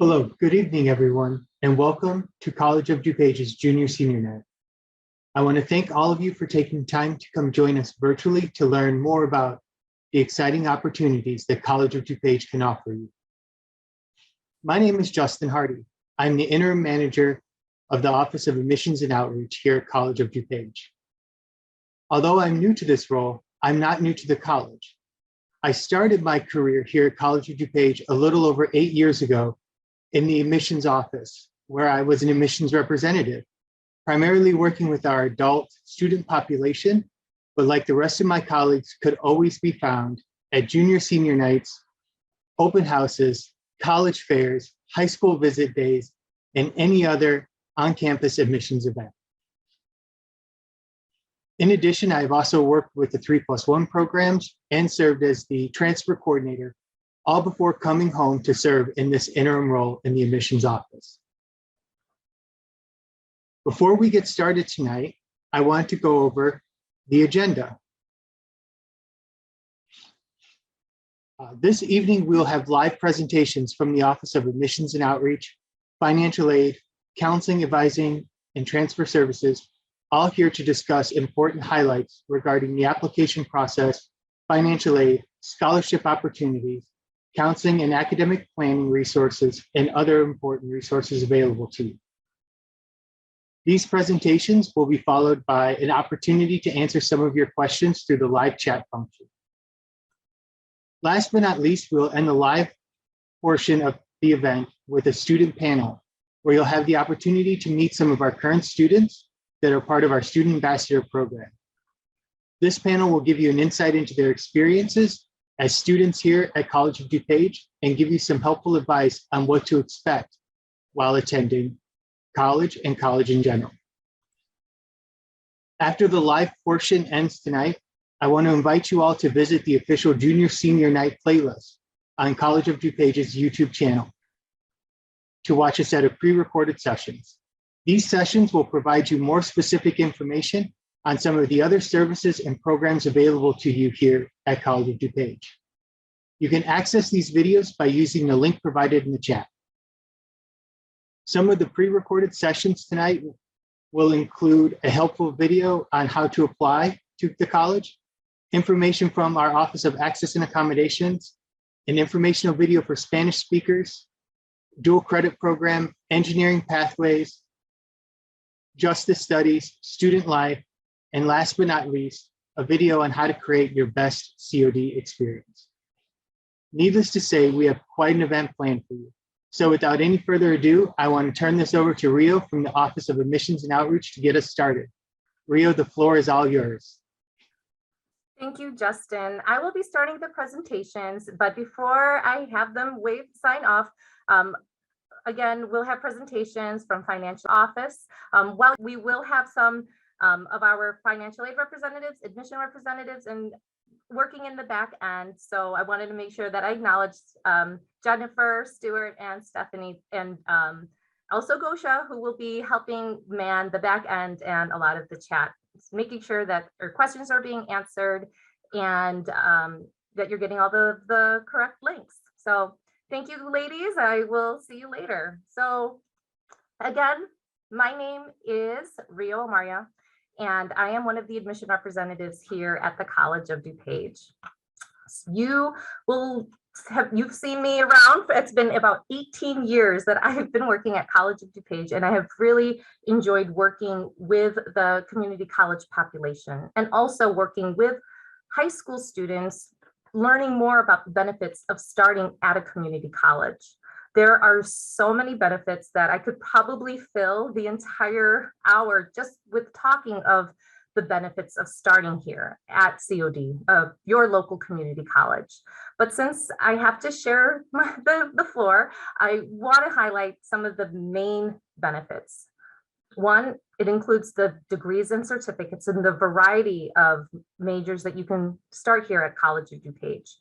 Hello, good evening, everyone, and welcome to College of DuPage's Junior Senior Night. I want to thank all of you for taking time to come join us virtually to learn more about the exciting opportunities that College of DuPage can offer you. My name is Justin Hardy. I'm the interim manager of the Office of Admissions and Outreach here at College of DuPage. Although I'm new to this role, I'm not new to the college. I started my career here at College of DuPage a little over 8 years ago in the admissions office, where I was an admissions representative, primarily working with our adult student population, but like the rest of my colleagues, could always be found at junior senior nights, open houses, college fairs, high school visit days, and any other on-campus admissions event. In addition, I've also worked with the 3+1 programs and served as the transfer coordinator, all before coming home to serve in this interim role in the admissions office. Before we get started tonight, I want to go over the agenda. This evening, we'll have live presentations from the Office of Admissions and Outreach, Financial Aid, Counseling, Advising, and Transfer Services, all here to discuss important highlights regarding the application process, financial aid, scholarship opportunities, counseling and academic planning resources, and other important resources available to you. These presentations will be followed by an opportunity to answer some of your questions through the live chat function. Last but not least, we'll end the live portion of the event with a student panel, where you'll have the opportunity to meet some of our current students that are part of our Student Ambassador program. This panel will give you an insight into their experiences as students here at College of DuPage and give you some helpful advice on what to expect while attending college and college in general. After the live portion ends tonight, I want to invite you all to visit the official Junior Senior Night playlist on College of DuPage's YouTube channel to watch a set of pre-recorded sessions. These sessions will provide you more specific information on some of the other services and programs available to you here at College of DuPage. You can access these videos by using the link provided in the chat. Some of the pre-recorded sessions tonight will include a helpful video on how to apply to the college, information from our Office of Access and Accommodations, an informational video for Spanish speakers, dual credit program, engineering pathways, justice studies, student life, and last but not least, a video on how to create your best COD experience. Needless to say, we have quite an event planned for you. So without any further ado, I want to turn this over to Rio from the Office of Admissions and Outreach to get us started. Rio, the floor is all yours. Thank you, Justin. I will be starting the presentations, but before I have them sign off, again, we'll have presentations from Financial Office. While we will have some of our financial aid representatives, admission representatives, and working in the back end. So I wanted to make sure that I acknowledged Jennifer, Stuart, and Stephanie, and also Gosha, who will be helping man the back end and a lot of the chat, making sure that our questions are being answered and that you're getting all the correct links. So thank you, ladies. I will see you later. So again, my name is Rio Maria, and I am one of the admission representatives here at the College of DuPage. You've seen me around. It's been about 18 years that I have been working at College of DuPage, and I have really enjoyed working with the community college population and also working with high school students, learning more about the benefits of starting at a community college. There are so many benefits that I could probably fill the entire hour just with talking of the benefits of starting here at COD, of your local community college. But since I have to share the floor, I want to highlight some of the main benefits. One, it includes the degrees and certificates and the variety of majors that you can start here at College of DuPage.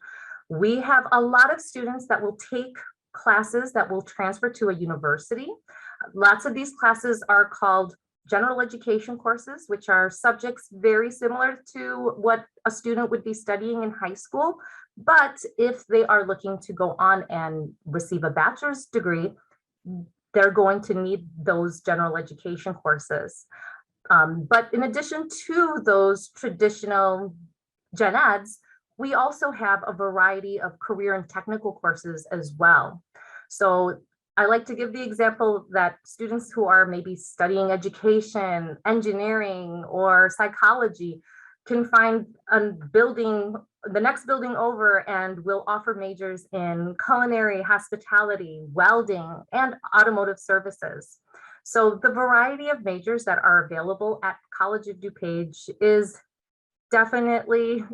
We have a lot of students that will take classes that will transfer to a university. Lots of these classes are called general education courses, which are subjects very similar to what a student would be studying in high school. But if they are looking to go on and receive a bachelor's degree, they're going to need those general education courses. But in addition to those traditional gen eds, we also have a variety of career and technical courses as well. So I like to give the example that students who are maybe studying education, engineering, or psychology can find the next building over and will offer majors in culinary, hospitality, welding, and automotive services. So the variety of majors that are available at College of DuPage is definitely,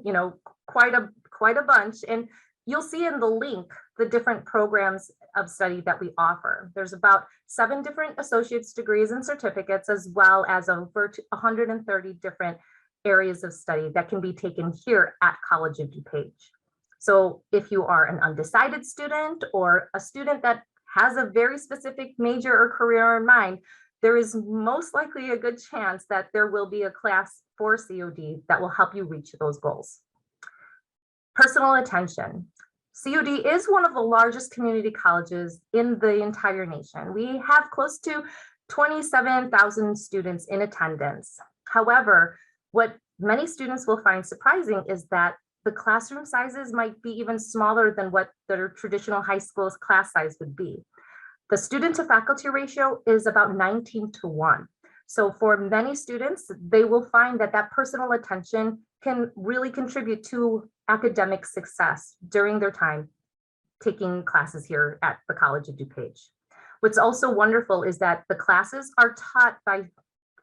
quite a bunch. And you'll see in the link the different programs of study that we offer. There's about 7 different associate's degrees and certificates, as well as over 130 different areas of study that can be taken here at College of DuPage. So if you are an undecided student or a student that has a very specific major or career in mind, there is most likely a good chance that there will be a class for COD that will help you reach those goals. Personal attention. COD is one of the largest community colleges in the entire nation. We have close to 27,000 students in attendance. However, what many students will find surprising is that the classroom sizes might be even smaller than what their traditional high school's class size would be. The student to faculty ratio is about 19:1. So for many students, they will find that that personal attention can really contribute to academic success during their time taking classes here at the College of DuPage. What's also wonderful is that the classes are taught by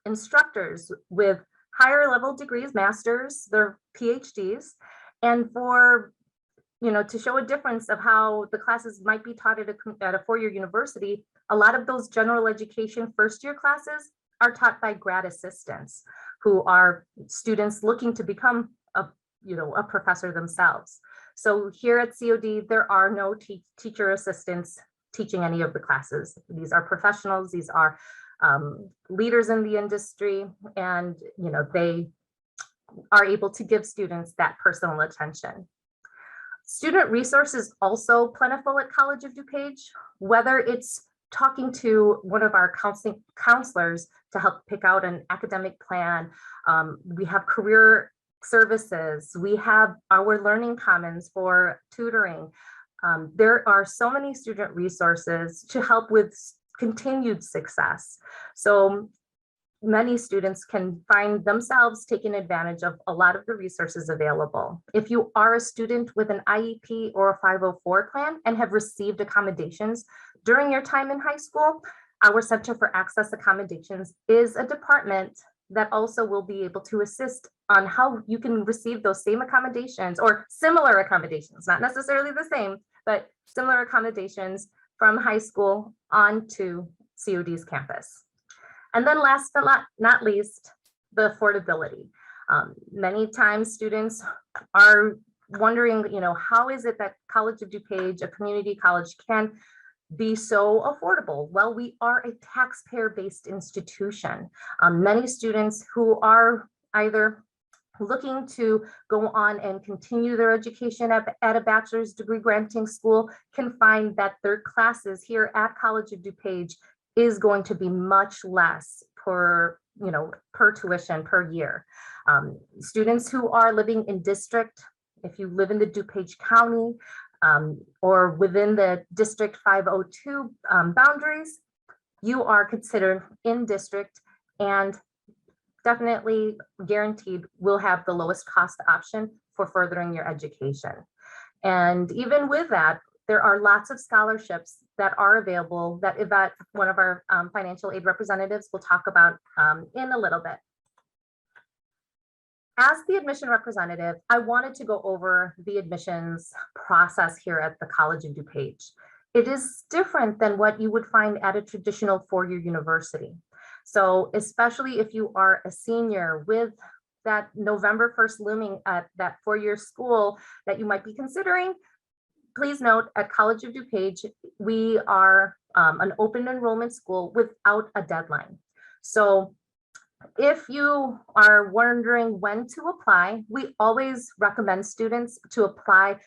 instructors with higher level degrees, masters, their PhDs, and to show a difference of how the classes might be taught at a four-year university, a lot of those general education first-year classes are taught by grad assistants who are students looking to become a professor themselves. So here at COD, there are no teacher assistants teaching any of the classes. These are professionals, these are leaders in the industry, and they are able to give students that personal attention. Student resources also plentiful at College of DuPage, whether it's talking to one of our counselors to help pick out an academic plan. We have career services. We have our learning commons for tutoring. There are so many student resources to help with continued success. So many students can find themselves taking advantage of a lot of the resources available. If you are a student with an IEP or a 504 plan and have received accommodations during your time in high school, our Center for Access Accommodations is a department that also will be able to assist on how you can receive those same accommodations or similar accommodations, not necessarily the same, but similar accommodations from high school onto COD's campus. And then last but not least, the affordability. Many times students are wondering, how is it that College of DuPage, a community college, can be so affordable? Well, we are a taxpayer-based institution. Many students who are either looking to go on and continue their education at a bachelor's degree granting school can find that their classes here at College of DuPage is going to be much less per tuition per year. Students who are living in district, if you live in the DuPage County or within the District 502 boundaries, you are considered in district and definitely guaranteed will have the lowest cost option for furthering your education. And even with that, there are lots of scholarships that are available that Yvette, one of our financial aid representatives, will talk about in a little bit. As the admission representative, I wanted to go over the admissions process here at the College of DuPage. It is different than what you would find at a traditional four-year university. So especially if you are a senior with that November 1st looming at that four-year school that you might be considering, please note at College of DuPage, we are an open enrollment school without a deadline. So if you are wondering when to apply, we always recommend students to apply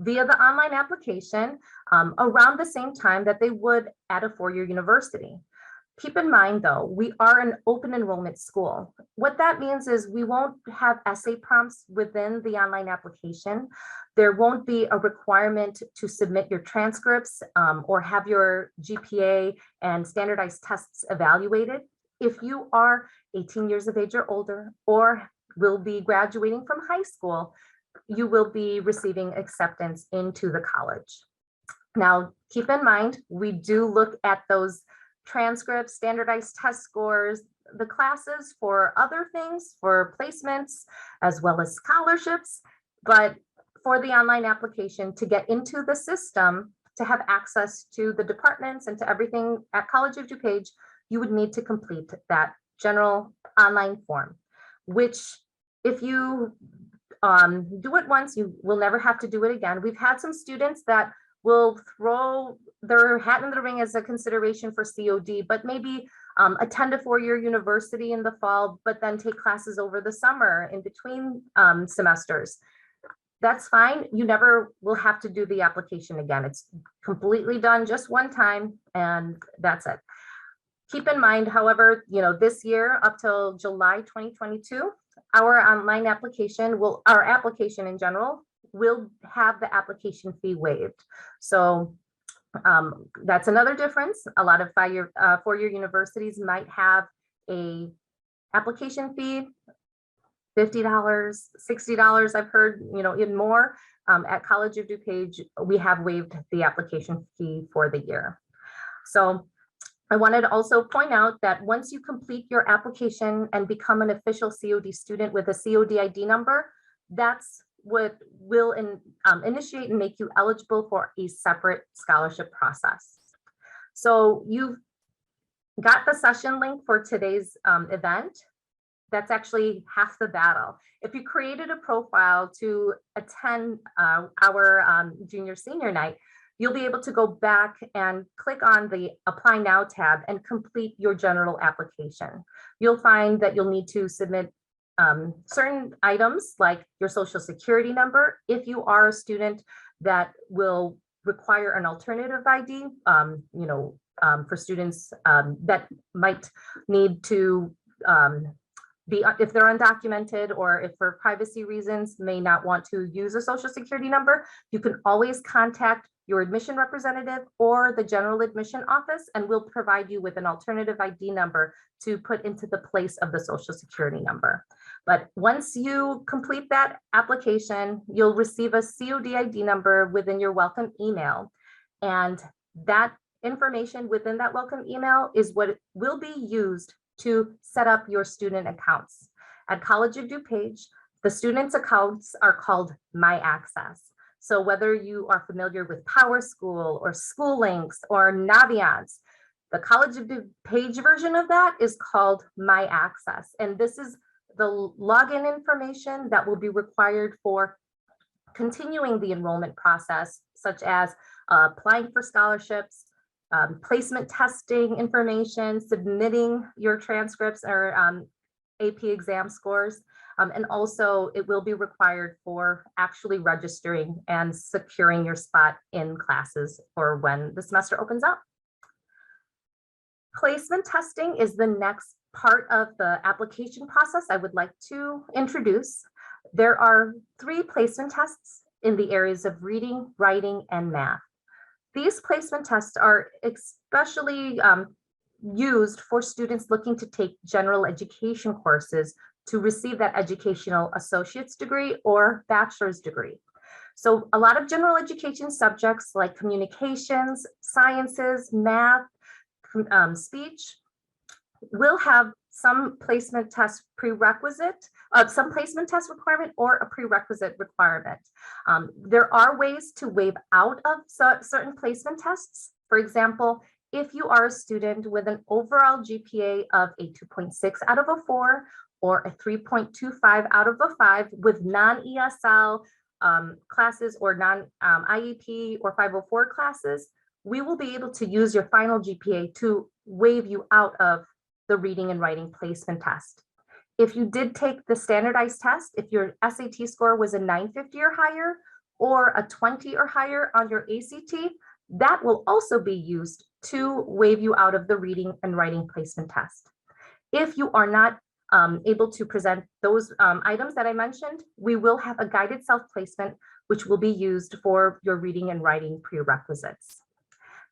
via the online application around the same time that they would at a four-year university. Keep in mind, though, we are an open enrollment school. What that means is we won't have essay prompts within the online application. There won't be a requirement to submit your transcripts or have your GPA and standardized tests evaluated. If you are 18 years of age or older, or will be graduating from high school, you will be receiving acceptance into the college. Now, keep in mind, we do look at those transcripts, standardized test scores, the classes for other things, for placements, as well as scholarships. But for the online application, to get into the system, to have access to the departments and to everything at College of DuPage, you would need to complete that general online form, which if you do it once, you will never have to do it again. We've had some students that will throw their hat in the ring as a consideration for COD, but maybe attend a four-year university in the fall, but then take classes over the summer in between semesters. That's fine. You never will have to do the application again. It's completely done just one time, and that's it. Keep in mind, however, this year up till July 2022, our online application our application in general will have the application fee waived. So that's another difference. A lot of four-year universities might have a application fee, $50, $60. I've heard, even more. At College of DuPage, we have waived the application fee for the year. So I wanted to also point out that once you complete your application and become an official COD student with a COD ID number, that's what will initiate and make you eligible for a separate scholarship process. So you've got the session link for today's event. That's actually half the battle. If you created a profile to attend our junior senior night, you'll be able to go back and click on the Apply Now tab and complete your general application. You'll find that you'll need to submit certain items like your social security number. If you are a student that will require an alternative ID, for students that might need to if they're undocumented, or if for privacy reasons may not want to use a social security number, you can always contact your admission representative or the general admission office, and we'll provide you with an alternative ID number to put into the place of the social security number. But once you complete that application, you'll receive a COD ID number within your welcome email. And that information within that welcome email is what will be used to set up your student accounts. At College of DuPage, the students' accounts are called My Access. So whether you are familiar with PowerSchool or SchoolLinks or Naviance, the College of DuPage version of that is called My Access. And this is the login information that will be required for continuing the enrollment process, such as applying for scholarships, placement testing information, submitting your transcripts or AP exam scores. And also it will be required for actually registering and securing your spot in classes for when the semester opens up. Placement testing is the next part of the application process I would like to introduce. There are 3 placement tests in the areas of reading, writing, and math. These placement tests are especially used for students looking to take general education courses to receive that educational associate's degree or bachelor's degree. So a lot of general education subjects like communications, sciences, math, speech will have some placement test prerequisite, some placement test requirement or a prerequisite requirement. There are ways to waive out of certain placement tests. For example, if you are a student with an overall GPA of a 2.6 out of a 4 or a 3.25 out of a 5 with non-ESL classes or non-IEP or 504 classes, we will be able to use your final GPA to waive you out of the reading and writing placement test. If you did take the standardized test, if your SAT score was a 950 or higher, or a 20 or higher on your ACT, that will also be used to waive you out of the reading and writing placement test. If you are not able to present those items that I mentioned, we will have a guided self-placement, which will be used for your reading and writing prerequisites.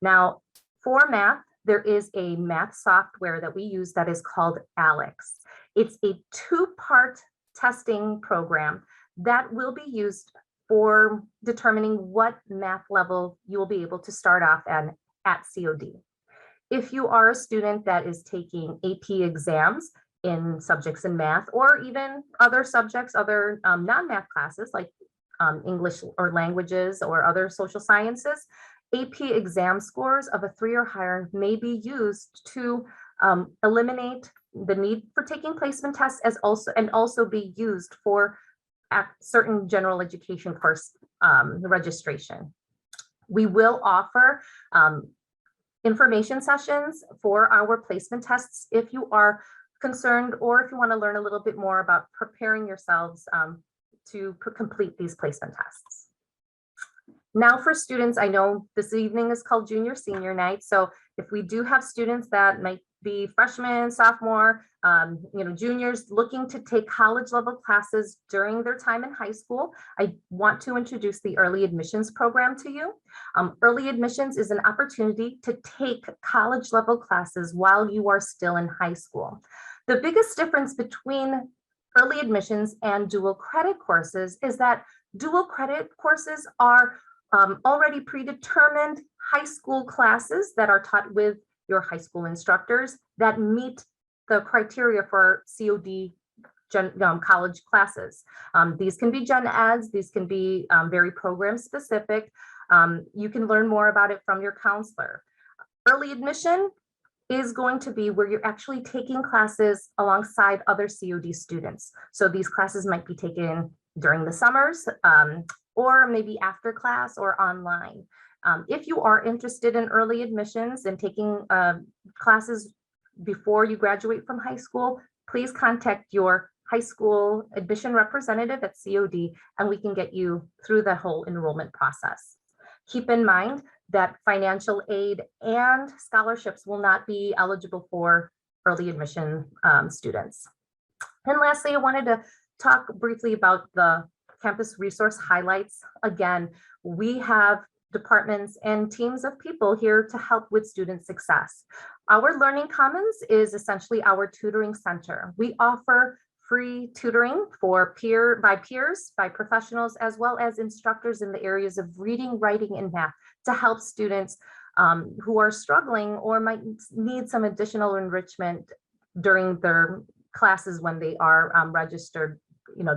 Now, for math, there is a math software that we use that is called ALEX. It's a two-part testing program that will be used for determining what math level you will be able to start off at COD. If you are a student that is taking AP exams in subjects in math, or even other subjects, other non-math classes like English or languages or other social sciences, AP exam scores of a 3 or higher may be used to eliminate the need for taking placement tests and also be used for certain general education course registration. We will offer information sessions for our placement tests if you are concerned or if you want to learn a little bit more about preparing yourselves to complete these placement tests. Now for students, I know this evening is called junior senior night. So if we do have students that might be freshmen, sophomore, juniors looking to take college level classes during their time in high school, I want to introduce the early admissions program to you. Early admissions is an opportunity to take college level classes while you are still in high school. The biggest difference between early admissions and dual credit courses is that dual credit courses are already predetermined high school classes that are taught with your high school instructors that meet the criteria for COD college classes. These can be gen eds, these can be very program specific. You can learn more about it from your counselor. Early admission is going to be where you're actually taking classes alongside other COD students. So these classes might be taken during the summers or maybe after class or online. If you are interested in early admissions and taking classes before you graduate from high school, please contact your high school admission representative at COD and we can get you through the whole enrollment process. Keep in mind that financial aid and scholarships will not be eligible for early admission students. And lastly, I wanted to talk briefly about the campus resource highlights. Again, we have departments and teams of people here to help with student success. Our Learning Commons is essentially our tutoring center. We offer free tutoring for by peers, by professionals, as well as instructors in the areas of reading, writing, and math to help students who are struggling or might need some additional enrichment during their classes when they are registered.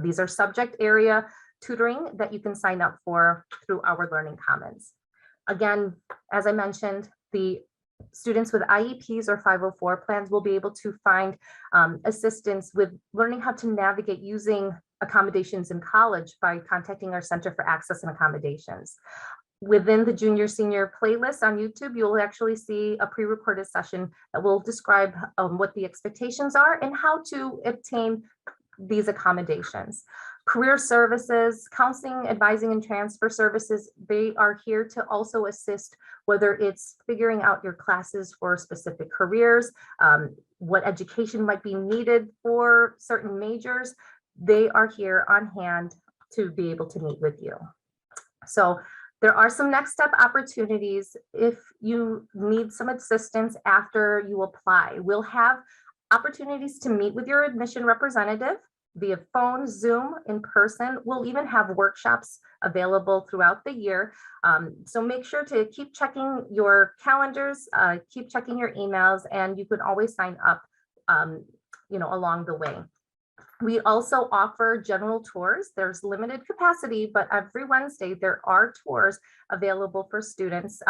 These are subject area tutoring that you can sign up for through our Learning Commons. Again, as I mentioned, the students with IEPs or 504 plans will be able to find assistance with learning how to navigate using accommodations in college by contacting our Center for Access and Accommodations. Within the junior senior playlist on YouTube, you'll actually see a pre-recorded session that will describe what the expectations are and how to obtain these accommodations. Career services, counseling, advising, and transfer services, they are here to also assist, whether it's figuring out your classes for specific careers, what education might be needed for certain majors. They are here on hand to be able to meet with you. So there are some next step opportunities if you need some assistance after you apply. We'll have opportunities to meet with your admission representative via phone, Zoom, in person. We'll even have workshops available throughout the year. So make sure to keep checking your calendars, keep checking your emails, and you can always sign up along the way. We also offer general tours. There's limited capacity, but every Wednesday there are tours available for students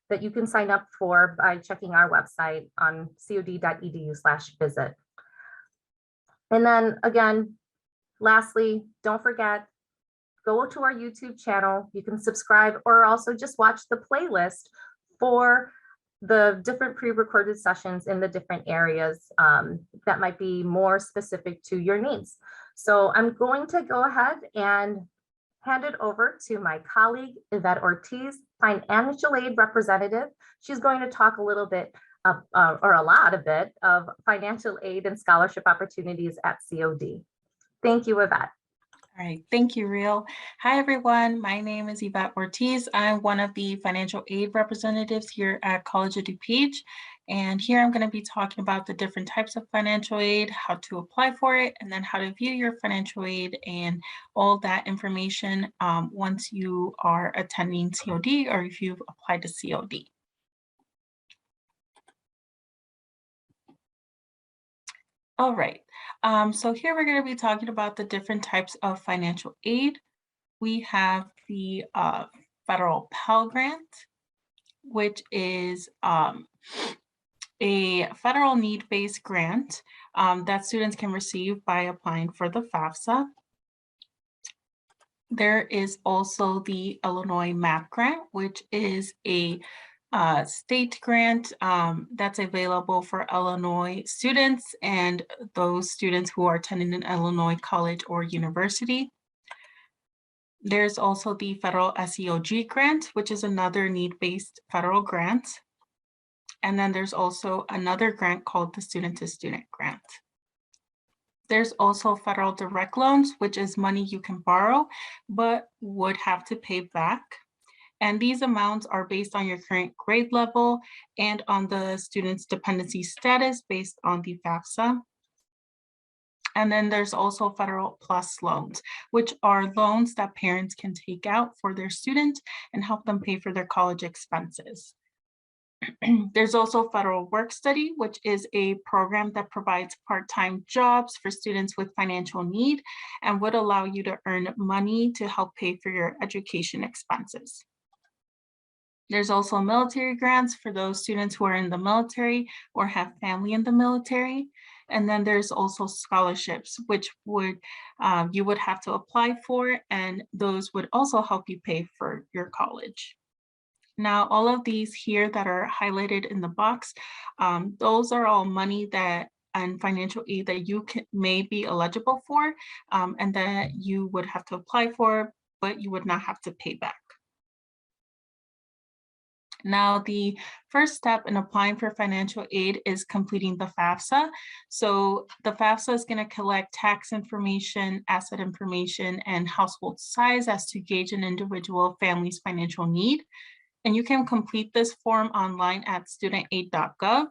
that you can sign up for by checking our website on cod.edu/visit. And then again, lastly, don't forget, go to our YouTube channel. You can subscribe or also just watch the playlist for the different pre-recorded sessions in the different areas that might be more specific to your needs. So I'm going to go ahead and hand it over to my colleague, Yvette Ortiz, financial aid representative. She's going to talk a little bit or a lot of it of financial aid and scholarship opportunities at COD. Thank you, Yvette. All right, thank you, Real. Hi, everyone. My name is Yvette Ortiz. I'm one of the financial aid representatives here at College of DuPage. And here I'm going to be talking about the different types of financial aid, how to apply for it, and then how to view your financial aid and all that information once you are attending COD or if you've applied to COD. All right, so here we're going to be talking about the different types of financial aid. We have the federal Pell Grant, which is a federal need-based grant that students can receive by applying for the FAFSA. There is also the Illinois MAP Grant, which is a state grant that's available for Illinois students and those students who are attending an Illinois college or university. There's also the federal SEOG grant, which is another need-based federal grant. And then there's also another grant called the student-to-student grant. There's also federal direct loans, which is money you can borrow, but would have to pay back. And these amounts are based on your current grade level and on the student's dependency status based on the FAFSA. And then there's also federal plus loans, which are loans that parents can take out for their student and help them pay for their college expenses. There's also federal work study, which is a program that provides part-time jobs for students with financial need and would allow you to earn money to help pay for your education expenses. There's also military grants for those students who are in the military or have family in the military. And then there's also scholarships, which would you would have to apply for, and those would also help you pay for your college. Now, all of these here that are highlighted in the box, those are all money that and financial aid that you may be eligible for and that you would have to apply for, but you would not have to pay back. Now, the first step in applying for financial aid is completing the FAFSA. So the FAFSA is going to collect tax information, asset information, and household size as to gauge an individual family's financial need. And you can complete this form online at studentaid.gov,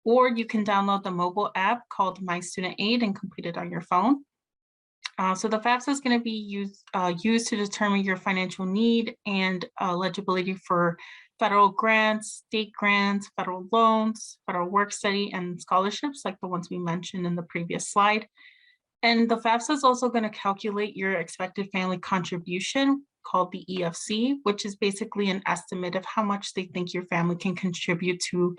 or you can download the mobile app called My Student Aid and complete it on your phone. So the FAFSA is going to be used to determine your financial need and eligibility for federal grants, state grants, federal loans, federal work study, and scholarships like the ones we mentioned in the previous slide. And the FAFSA is also going to calculate your expected family contribution called the EFC, which is basically an estimate of how much they think your family can contribute to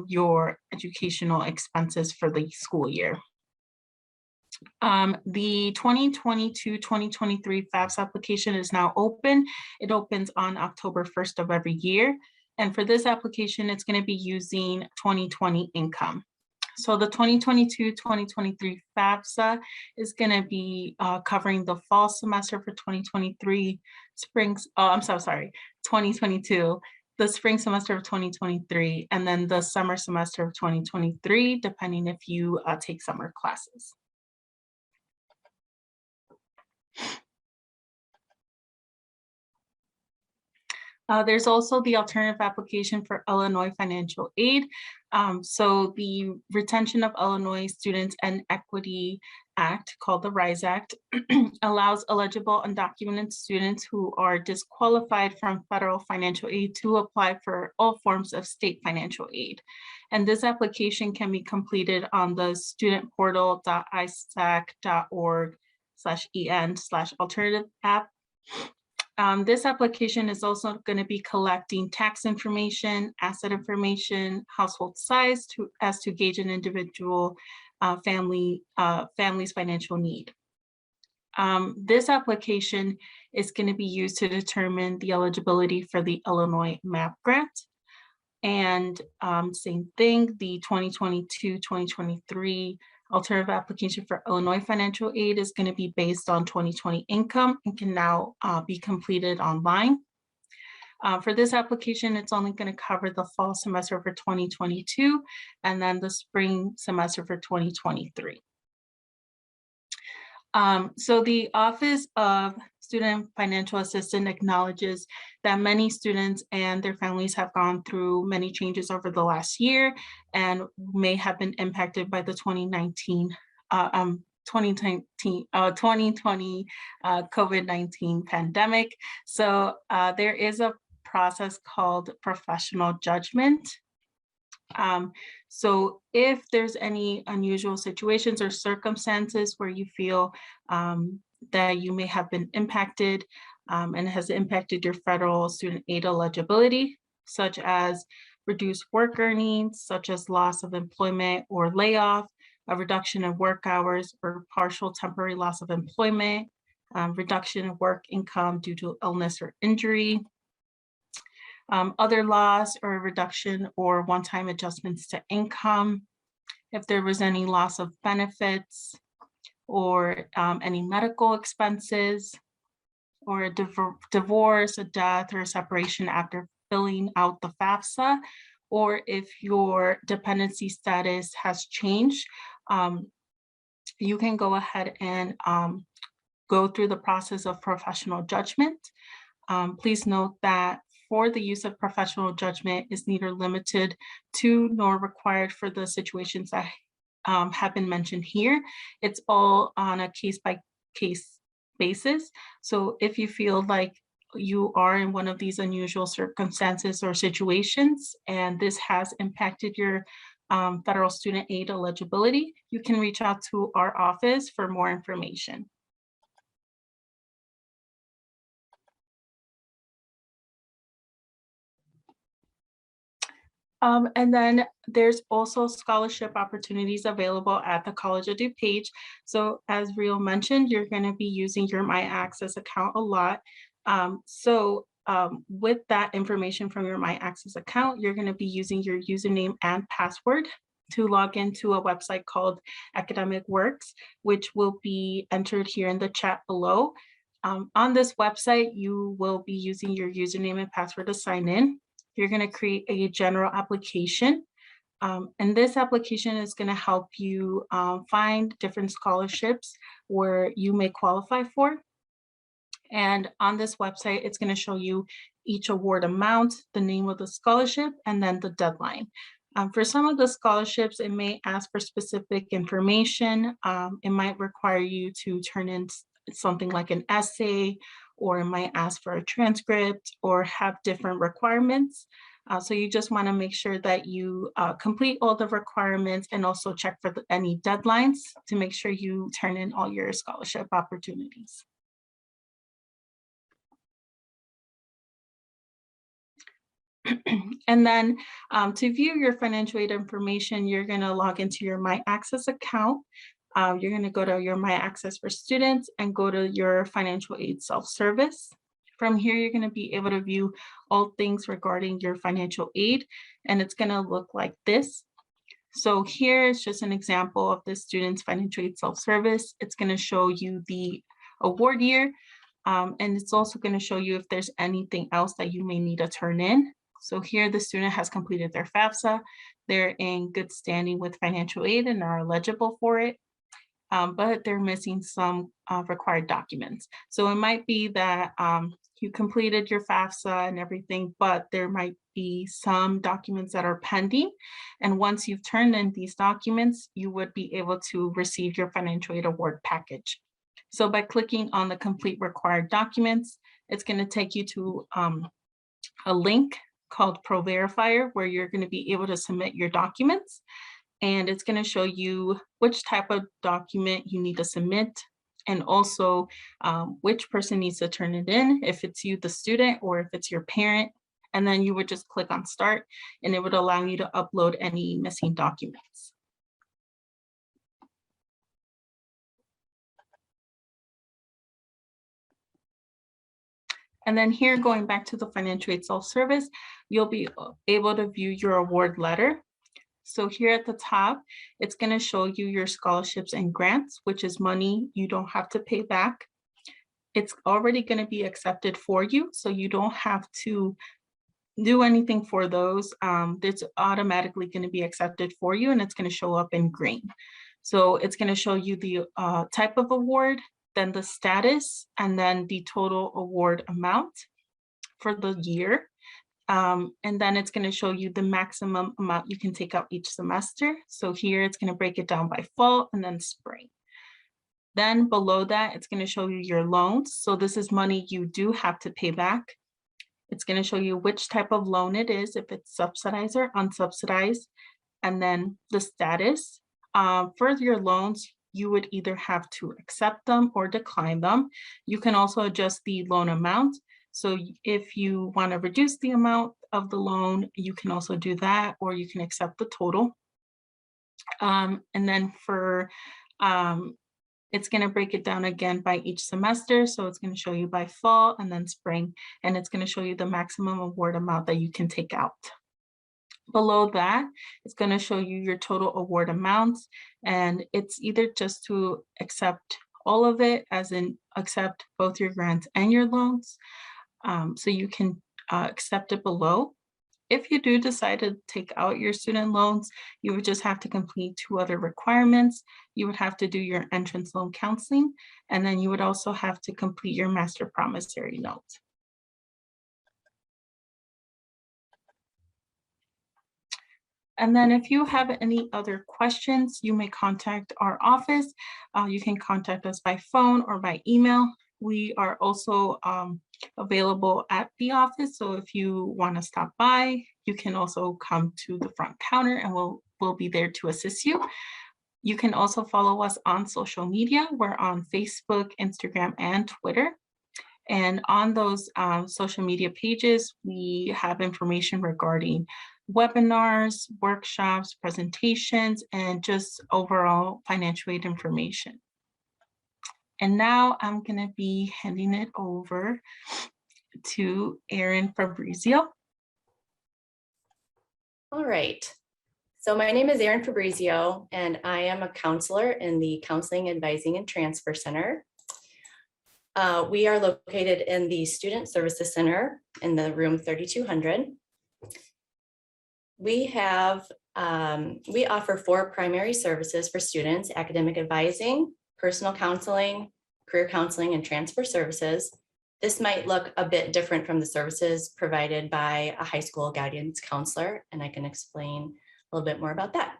your educational expenses for the school year. The 2022-2023 FAFSA application is now open. It opens on October 1st of every year. And for this application, it's going to be using 2020 income. So the 2022-2023 FAFSA is going to be covering the fall semester for 2023, 2022, the spring semester of 2023, and then the summer semester of 2023, depending if you take summer classes. There's also the alternative application for Illinois financial aid. So the Retention of Illinois Students and Equity Act, called the RISE Act, allows eligible undocumented students who are disqualified from federal financial aid to apply for all forms of state financial aid. And this application can be completed on the studentportal.isac.org/en/alternative app. This application is also going to be collecting tax information, asset information, household size as to gauge an individual family's financial need. This application is going to be used to determine the eligibility for the Illinois MAP grant. And same thing, the 2022-2023 Alternative application for Illinois financial aid is going to be based on 2020 income and can now be completed online. For this application, it's only going to cover the fall semester for 2022 and then the spring semester for 2023. So the Office of Student Financial Assistant acknowledges that many students and their families have gone through many changes over the last year and may have been impacted by the 2020 COVID-19 pandemic. So there is a process called professional judgment. So if there's any unusual situations or circumstances where you feel that you may have been impacted and has impacted your federal student aid eligibility, such as reduced work earnings, such as loss of employment or layoff, a reduction in work hours or partial temporary loss of employment, reduction in work income due to illness or injury, other loss or reduction or one-time adjustments to income, if there was any loss of benefits or any medical expenses, or a divorce, a death, or a separation after filling out the FAFSA, or if your dependency status has changed, you can go ahead and go through the process of professional judgment. Please note that for the use of professional judgment is neither limited to nor required for the situations that have been mentioned here. It's all on a case-by-case basis. So if you feel like you are in one of these unusual circumstances or situations, and this has impacted your federal student aid eligibility, you can reach out to our office for more information. And then there's also scholarship opportunities available at the College of DuPage. So as Rio mentioned, you're going to be using your My Access account a lot. With that information from your My Access account, you're going to be using your username and password to log into a website called Academic Works, which will be entered here in the chat below. On this website, you will be using your username and password to sign in. You're going to create a general application. And this application is going to help you find different scholarships where you may qualify for. And on this website, it's going to show you each award amount, the name of the scholarship, and then the deadline. For some of the scholarships, it may ask for specific information. It might require you to turn in something like an essay, or it might ask for a transcript or have different requirements. So you just want to make sure that you complete all the requirements and also check for any deadlines to make sure you turn in all your scholarship opportunities. And then to view your financial aid information, you're going to log into your My Access account. You're going to go to your My Access for Students and go to your financial aid self-service. From here, you're going to be able to view all things regarding your financial aid, and it's going to look like this. So here is just an example of the student's financial aid self-service. It's going to show you the award year, and it's also going to show you if there's anything else that you may need to turn in. So here the student has completed their FAFSA. They're in good standing with financial aid and are eligible for it. But they're missing some required documents. So it might be that you completed your FAFSA and everything, but there might be some documents that are pending. And once you've turned in these documents, you would be able to receive your financial aid award package. So by clicking on the complete required documents, it's going to take you to a link called Pro Verifier, where you're going to be able to submit your documents. And it's going to show you which type of document you need to submit, and also which person needs to turn it in, if it's you, the student, or if it's your parent. And then you would just click on Start, and it would allow you to upload any missing documents. And then here, going back to the financial aid self-service, you'll be able to view your award letter. So here at the top, it's going to show you your scholarships and grants, which is money you don't have to pay back. It's already going to be accepted for you, so you don't have to do anything for those. It's automatically going to be accepted for you, and it's going to show up in green. So it's going to show you the type of award, then the status, and then the total award amount for the year. And then it's going to show you the maximum amount you can take out each semester. So here it's going to break it down by fall and then spring. Then below that, it's going to show you your loans. So this is money you do have to pay back. It's going to show you which type of loan it is, if it's subsidized or unsubsidized, and then the status. For your loans, you would either have to accept them or decline them. You can also adjust the loan amount. So if you want to reduce the amount of the loan, you can also do that, or you can accept the total. And then for it's going to break it down again by each semester. So it's going to show you by fall and then spring, and it's going to show you the maximum award amount that you can take out. Below that, it's going to show you your total award amounts, and it's either just to accept all of it, as in accept both your grants and your loans. So you can accept it below. If you do decide to take out your student loans, you would just have to complete 2 other requirements. You would have to do your entrance loan counseling, and then you would also have to complete your master promissory note. And then if you have any other questions, you may contact our office. You can contact us by phone or by email. We are also available at the office. So if you want to stop by, you can also come to the front counter and we'll be there to assist you. You can also follow us on social media. We're on Facebook, Instagram, and Twitter. And on those social media pages, we have information regarding webinars, workshops, presentations, and just overall financial aid information. And now I'm going to be handing it over to Erin Fabrizio. All right. So my name is Erin Fabrizio, and I am a counselor in the Counseling, Advising, and Transfer Center. We are located in the Student Services Center in the room 3200. We offer 4 primary services for students: academic advising, personal counseling, career counseling, and transfer services. This might look a bit different from the services provided by a high school guidance counselor, and I can explain a little bit more about that.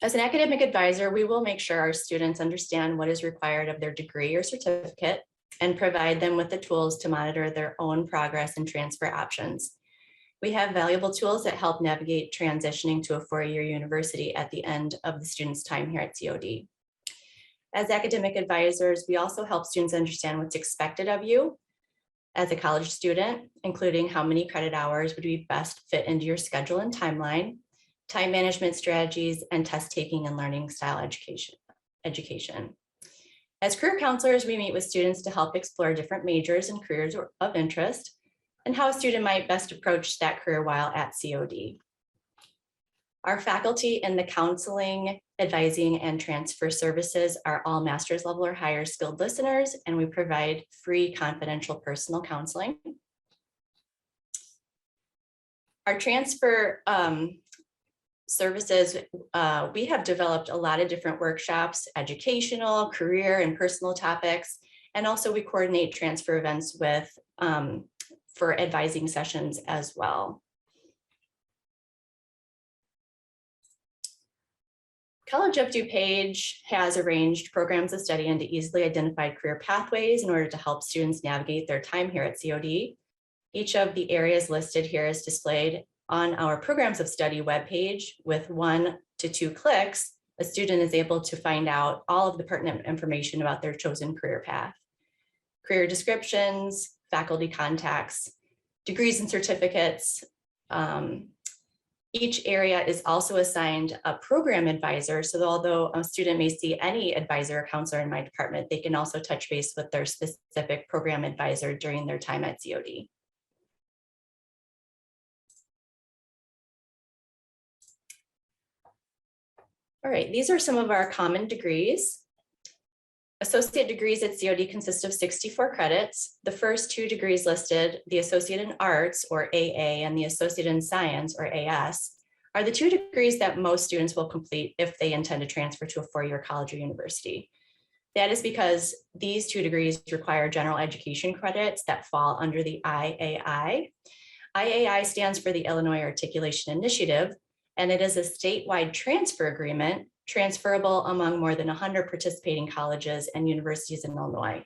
As an academic advisor, we will make sure our students understand what is required of their degree or certificate and provide them with the tools to monitor their own progress and transfer options. We have valuable tools that help navigate transitioning to a 4-year university at the end of the student's time here at COD. As academic advisors, we also help students understand what's expected of you as a college student, including how many credit hours would be best fit into your schedule and timeline, time management strategies, and test taking and learning style education. As career counselors, we meet with students to help explore different majors and careers of interest and how a student might best approach that career while at COD. Our faculty in the counseling, advising, and transfer services are all master's level or higher skilled listeners, and we provide free confidential personal counseling. Our transfer services, we have developed a lot of different workshops, educational, career, and personal topics, and also we coordinate transfer events with for advising sessions as well. College of DuPage has arranged programs of study into easily identified career pathways in order to help students navigate their time here at COD. Each of the areas listed here is displayed on our programs of study webpage. With 1 to 2 clicks, a student is able to find out all of the pertinent information about their chosen career path. Career descriptions, faculty contacts, degrees and certificates, Each area is also assigned a program advisor. So although a student may see any advisor or counselor in my department, they can also touch base with their specific program advisor during their time at COD. All right, these are some of our common degrees. Associate degrees at COD consist of 64 credits. The first 2 degrees listed, the Associate in Arts, or AA, and the Associate in Science, or AS, are the 2 degrees that most students will complete if they intend to transfer to a 4-year college or university. That is because these 2 degrees require general education credits that fall under the IAI. IAI stands for the Illinois Articulation Initiative, and it is a statewide transfer agreement transferable among more than 100 participating colleges and universities in Illinois.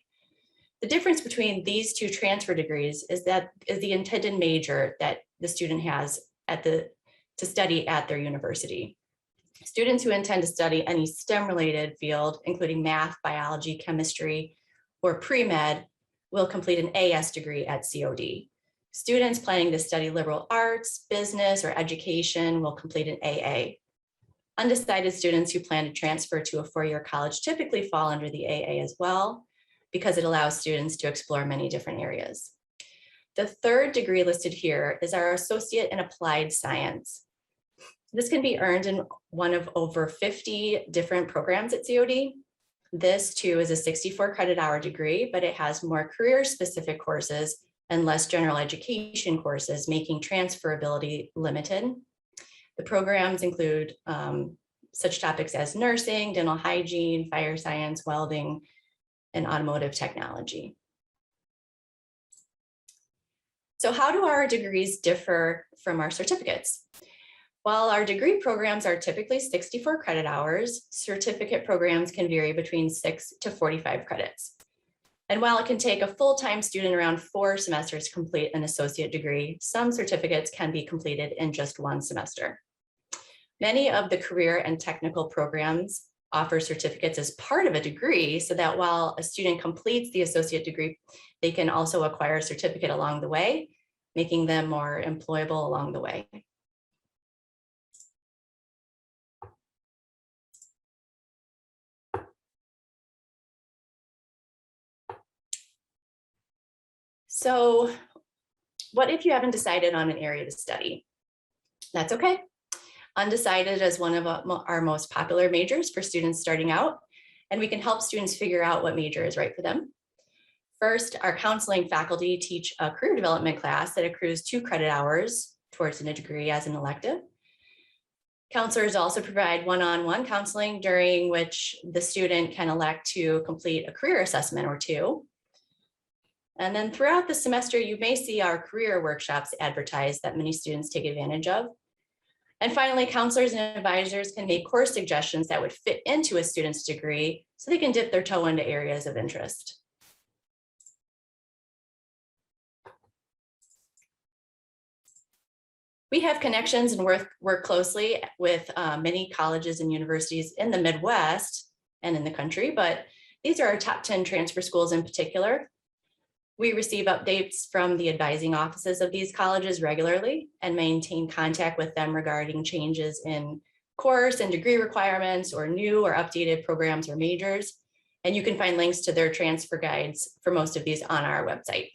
The difference between these 2 transfer degrees is the intended major that the student has to study at their university. Students who intend to study any STEM-related field, including math, biology, chemistry, or pre-med, will complete an AS degree at COD. Students planning to study liberal arts, business, or education will complete an AA. Undecided students who plan to transfer to a 4-year college typically fall under the AA as well, because it allows students to explore many different areas. The 3rd degree listed here is our Associate in Applied Science. This can be earned in one of over 50 different programs at COD. This too is a 64 credit hour degree, but it has more career-specific courses and less general education courses, making transferability limited. The programs include such topics as nursing, dental hygiene, fire science, welding, and automotive technology. So how do our degrees differ from our certificates? While our degree programs are typically 64 credit hours, certificate programs can vary between 6 to 45 credits. And while it can take a full-time student around 4 semesters to complete an associate degree, some certificates can be completed in just 1 semester. Many of the career and technical programs offer certificates as part of a degree, so that while a student completes the associate degree, they can also acquire a certificate along the way, making them more employable along the way. So what if you haven't decided on an area to study? That's okay. Undecided is one of our most popular majors for students starting out, and we can help students figure out what major is right for them. First, our counseling faculty teach a career development class that accrues 2 credit hours towards a degree as an elective. Counselors also provide one-on-one counseling during which the student can elect to complete a career assessment or 2. And then throughout the semester, you may see our career workshops advertised that many students take advantage of. And finally, counselors and advisors can make course suggestions that would fit into a student's degree so they can dip their toe into areas of interest. We have connections and work closely with many colleges and universities in the Midwest and in the country, but these are our top 10 transfer schools in particular. We receive updates from the advising offices of these colleges regularly and maintain contact with them regarding changes in course and degree requirements or new or updated programs or majors. And you can find links to their transfer guides for most of these on our website.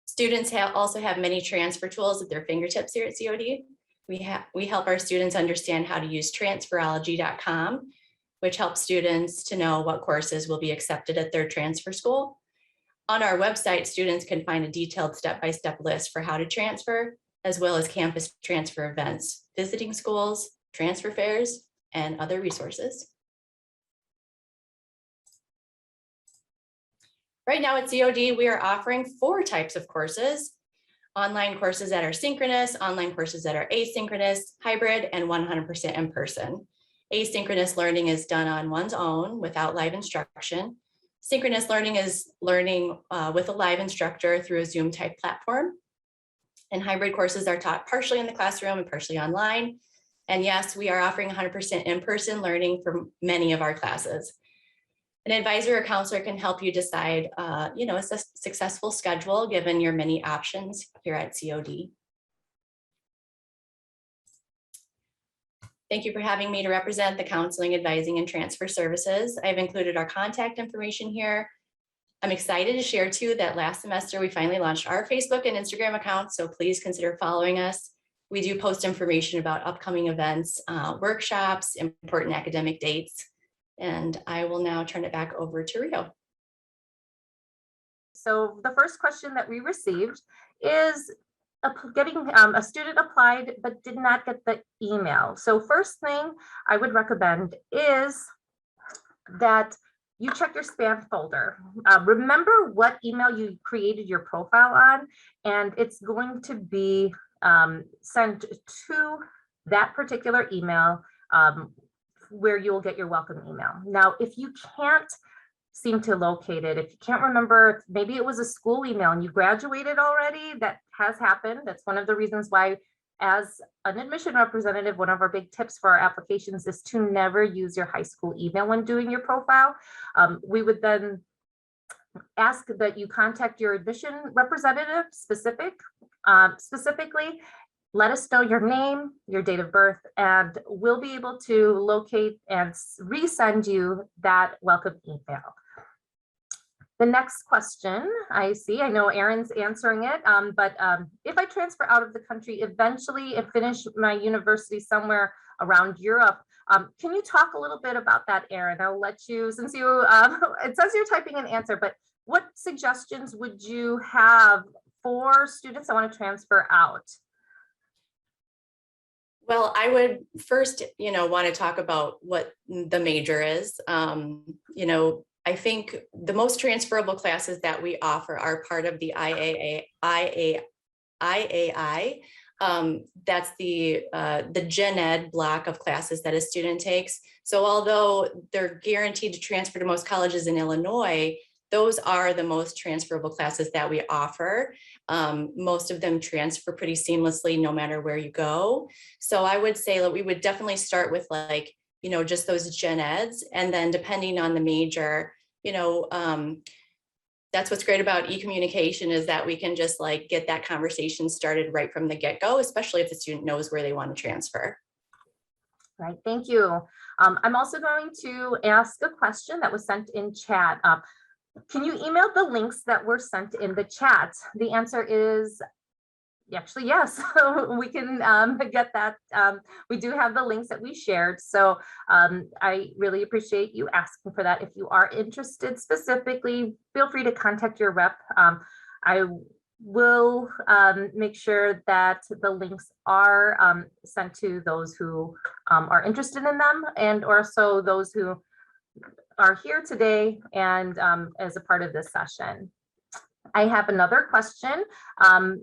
Students also have many transfer tools at their fingertips here at COD. We help our students understand how to use transferology.com, which helps students to know what courses will be accepted at their transfer school. On our website, students can find a detailed step-by-step list for how to transfer, as well as campus transfer events, visiting schools, transfer fairs, and other resources. Right now at COD, we are offering 4 types of courses: online courses that are synchronous, online courses that are asynchronous, hybrid, and 100% in person. Asynchronous learning is done on one's own without live instruction. Synchronous learning is learning with a live instructor through a Zoom type platform. And hybrid courses are taught partially in the classroom and partially online. And yes, we are offering 100% in-person learning for many of our classes. An advisor or counselor can help you decide, a successful schedule given your many options here at COD. Thank you for having me to represent the Counseling, Advising, and Transfer Services. I've included our contact information here. I'm excited to share too that last semester we finally launched our Facebook and Instagram accounts, so please consider following us. We do post information about upcoming events, workshops, important academic dates, and I will now turn it back over to Rio. So the first question that we received is a student applied but did not get the email. So first thing I would recommend is that you check your spam folder. Remember what email you created your profile on, and it's going to be sent to that particular email where you will get your welcome email. Now, if you can't seem to locate it, if you can't remember, maybe it was a school email and you graduated already, that has happened. That's one of the reasons why, as an admission representative, one of our big tips for our applications is to never use your high school email when doing your profile. We would then ask that you contact your admission representative specifically. Let us know your name, your date of birth, and we'll be able to locate and resend you that welcome email. The next question I know Erin's answering it, but if I transfer out of the country eventually and finish my university somewhere around Europe, can you talk a little bit about that, Erin? I'll let you, since you, it says you're typing an answer, but what suggestions would you have for students that want to transfer out? Well, I would first, want to talk about what the major is. I think the most transferable classes that we offer are part of the IAI. That's the Gen Ed block of classes that a student takes. So although they're guaranteed to transfer to most colleges in Illinois, those are the most transferable classes that we offer. Most of them transfer pretty seamlessly no matter where you go. So I would say that we would definitely start with just those Gen Eds, and then depending on the major, that's what's great about e-communication is that we can just get that conversation started right from the get-go, especially if the student knows where they want to transfer. Right, thank you. I'm also going to ask a question that was sent in chat. Can you email the links that were sent in the chat? The answer is actually yes. We can get that. We do have the links that we shared. So I really appreciate you asking for that. If you are interested specifically, feel free to contact your rep. I will make sure that the links are sent to those who are interested in them, and also those who are here today and as a part of this session. I have another question. I'm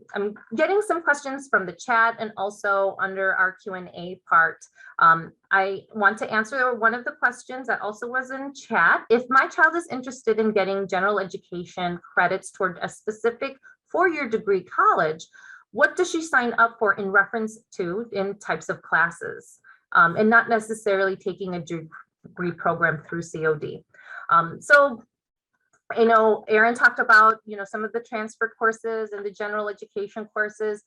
getting some questions from the chat and also under our Q&A part. I want to answer one of the questions that also was in chat. If my child is interested in getting general education credits toward a specific four-year degree college, what does she sign up for in reference to in types of classes, and not necessarily taking a degree program through COD? So Erin talked about, some of the transfer courses and the general education courses.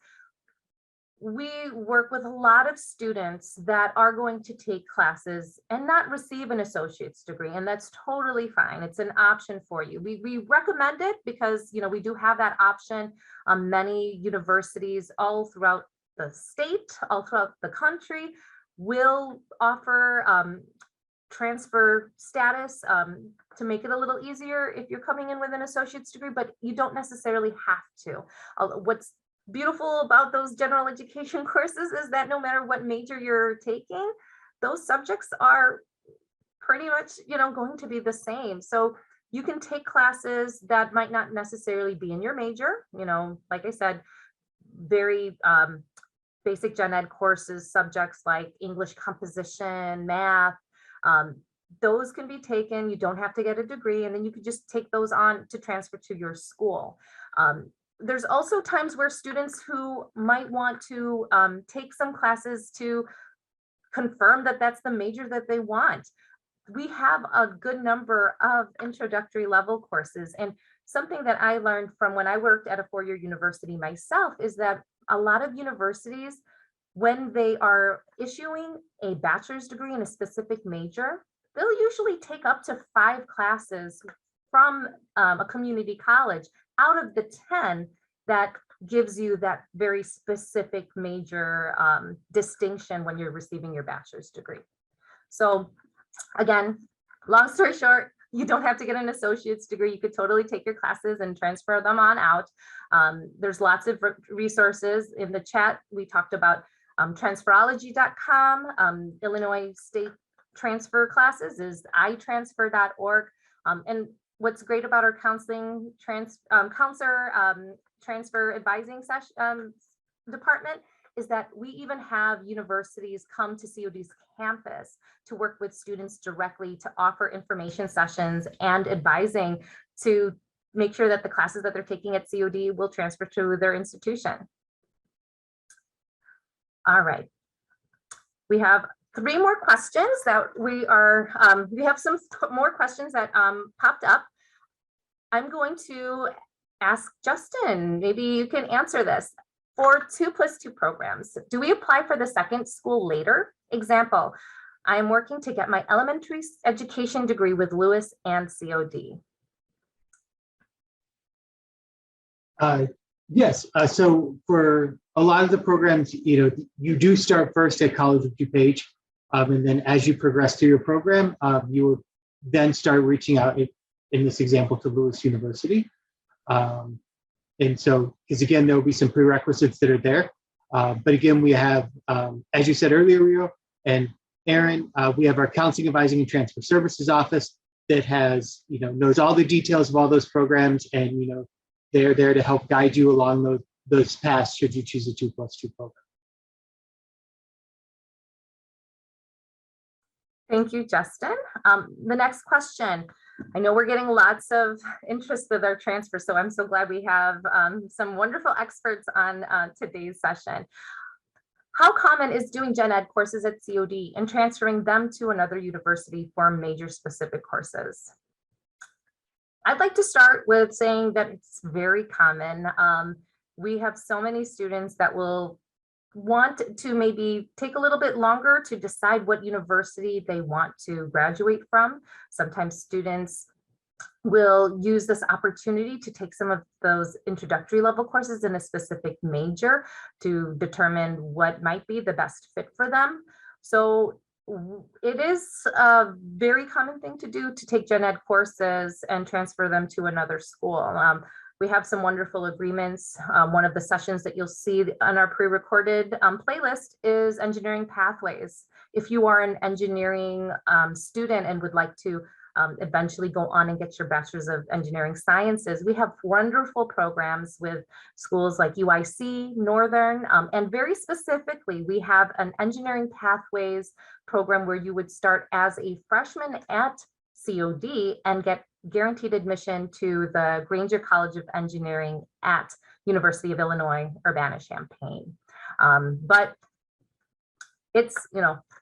We work with a lot of students that are going to take classes and not receive an associate's degree, and that's totally fine. It's an option for you. We recommend it because, we do have that option. Many universities all throughout the state, all throughout the country will offer transfer status to make it a little easier if you're coming in with an associate's degree, but you don't necessarily have to. What's beautiful about those general education courses is that no matter what major you're taking, those subjects are pretty much, going to be the same. So you can take classes that might not necessarily be in your major, like I said, very basic gen ed courses, subjects like English composition, math, those can be taken. You don't have to get a degree, and then you could just take those on to transfer to your school. There's also times where students who might want to take some classes to confirm that that's the major that they want. we have a good number of introductory level courses. And something that I learned from when I worked at a four-year university myself is that a lot of universities, when they are issuing a bachelor's degree in a specific major, they'll usually take up to 5 classes from a community college out of the 10 that gives you that very specific major distinction when you're receiving your bachelor's degree. So again, long story short, you don't have to get an associate's degree. You could totally take your classes and transfer them on out. There's lots of resources. In the chat, we talked about transferology.com. Illinois State Transfer Classes is itransfer.org. And what's great about our counselor transfer advising session department is that we even have universities come to COD's campus to work with students directly to offer information sessions and advising to make sure that the classes that they're taking at COD will transfer to their institution. All right. We have 3 more questions that we have some more questions that popped up. I'm going to ask Justin, maybe you can answer this. For 2+2 programs, do we apply for the second school later? Example, I'm working to get my elementary education degree with Lewis and COD. Yes. So for a lot of the programs, you do start first at College of DuPage, and then as you progress through your program, you will then start reaching out, in this example, to Lewis University. And so, because again, there will be some prerequisites that are there. But again, we have, as you said earlier, Rio and Aaron, we have our Counseling, Advising, and Transfer Services office that has, knows all the details of all those programs, and they're there to help guide you along those paths should you choose a 2+2 program. Thank you, Justin. The next question. I know we're getting lots of interest with our transfer, so I'm so glad we have some wonderful experts on today's session. How common is doing gen ed courses at COD and transferring them to another university for major specific courses? I'd like to start with saying that it's very common. We have so many students that will want to maybe take a little bit longer to decide what university they want to graduate from. Sometimes students will use this opportunity to take some of those introductory level courses in a specific major to determine what might be the best fit for them. So it is a very common thing to do, to take gen ed courses and transfer them to another school. We have some wonderful agreements. One of the sessions that you'll see on our pre-recorded playlist is engineering pathways. If you are an engineering student and would like to eventually go on and get your bachelor's of engineering sciences, we have wonderful programs with schools like UIC, Northern, and very specifically, we have an engineering pathways program where you would start as a freshman at COD and get guaranteed admission to the Granger College of Engineering at University of Illinois, Urbana-Champaign. But it's,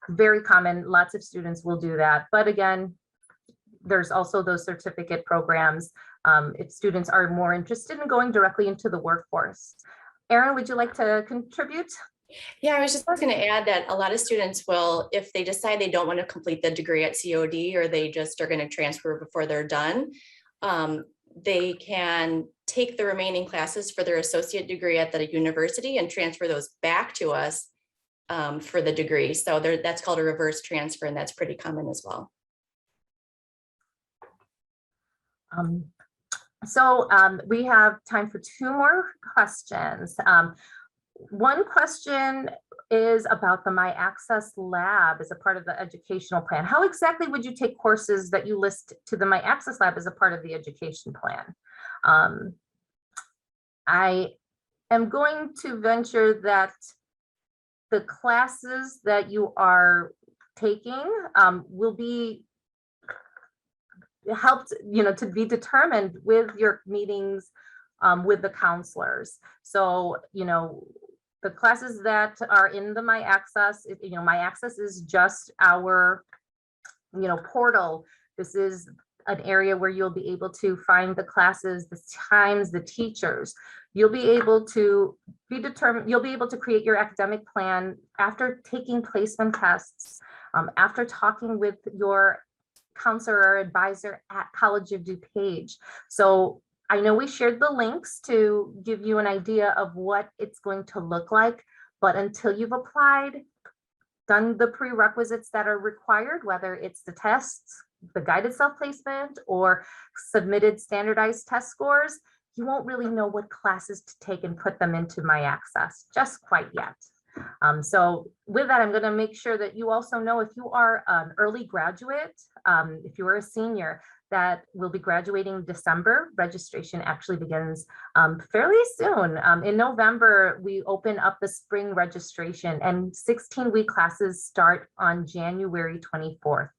very common. Lots of students will do that. But again, there's also those certificate programs if students are more interested in going directly into the workforce. Erin, would you like to contribute? Yeah, I was just going to add that a lot of students will, if they decide they don't want to complete the degree at COD, or they just are going to transfer before they're done, they can take the remaining classes for their associate degree at the university and transfer those back to us for the degree. So that's called a reverse transfer, and that's pretty common as well. We have time for 2 more questions. One question is about the My Access Lab as a part of the educational plan. How exactly would you take courses that you list to the My Access Lab as a part of the education plan? I am going to venture that the classes that you are taking will be helped, to be determined with your meetings with the counselors. So, the classes that are in the My Access, My Access is just our portal. This is an area where you'll be able to find the classes, the times, the teachers. You'll be able to you'll be able to create your academic plan after taking placement tests, after talking with your counselor or advisor at College of DuPage. So I know we shared the links to give you an idea of what it's going to look like, but until you've applied, done the prerequisites that are required, whether it's the tests, the guided self-placement, or submitted standardized test scores, you won't really know what classes to take and put them into My Access just quite yet. So with that, I'm going to make sure that you also know if you are an early graduate, if you are a senior that will be graduating December, registration actually begins fairly soon. In November, we open up the spring registration, and 16-week classes start on January 24th.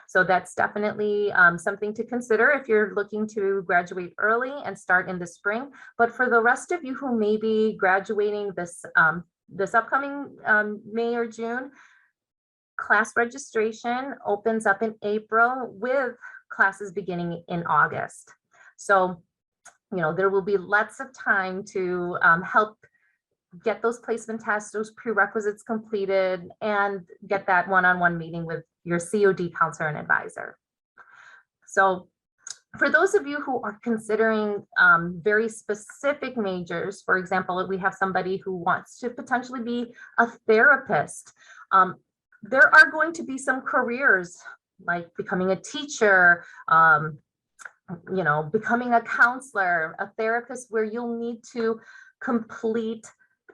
So that's definitely something to consider if you're looking to graduate early and start in the spring. But for the rest of you who may be graduating this upcoming May or June, class registration opens up in April with classes beginning in August. So, there will be lots of time to help get those placement tests, those prerequisites completed, and get that one-on-one meeting with your COD counselor and advisor. So for those of you who are considering very specific majors, for example, we have somebody who wants to potentially be a therapist. There are going to be some careers like becoming a teacher, becoming a counselor, a therapist, where you'll need to complete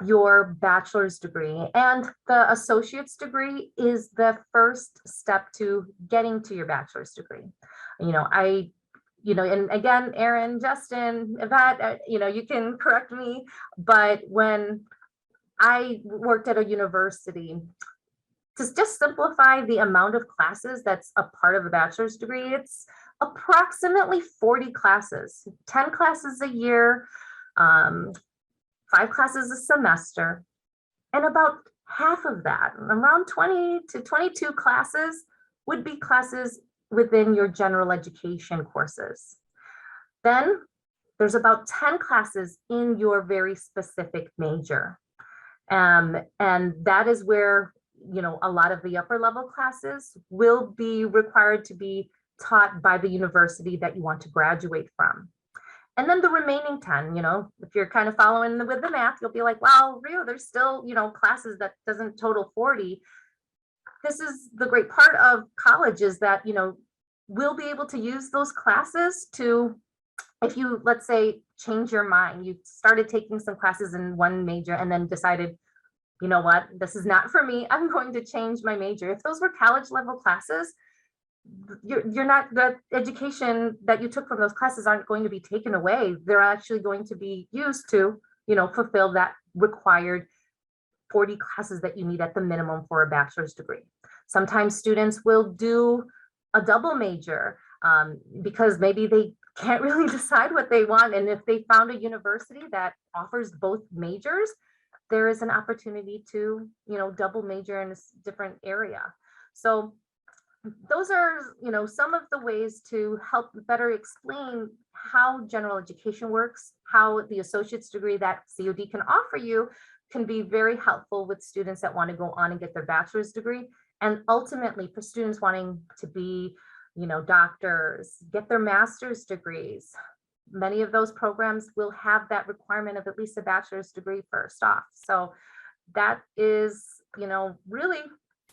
your bachelor's degree, and the associate's degree is the first step to getting to your bachelor's degree. And again, Erin, Justin, Yvette, you can correct me, but when I worked at a university, to just simplify the amount of classes that's a part of a bachelor's degree, it's approximately 40 classes, 10 classes a year, 5 classes a semester, and about half of that, around 20 to 22 classes, would be classes within your general education courses. Then there's about 10 classes in your very specific major. And that is where, a lot of the upper level classes will be required to be taught by the university that you want to graduate from. And then the remaining 10, if you're kind of following with the math, you'll be like, wow, Rio, there's still, classes that doesn't total 40. This is the great part of college, is that, we'll be able to use those classes to, if you, let's say, change your mind, you started taking some classes in one major and then decided, you know what, this is not for me, I'm going to change my major. If those were college level classes, you're not, the education that you took from those classes aren't going to be taken away. They're actually going to be used to, fulfill that required 40 classes that you need at the minimum for a bachelor's degree. Sometimes students will do a double major because maybe they can't really decide what they want. And if they found a university that offers both majors, there is an opportunity to, double major in a different area. So those are, some of the ways to help better explain how general education works, how the associate's degree that COD can offer you can be very helpful with students that want to go on and get their bachelor's degree. And ultimately for students wanting to be, doctors, get their master's degrees. Many of those programs will have that requirement of at least a bachelor's degree first off. So that is, really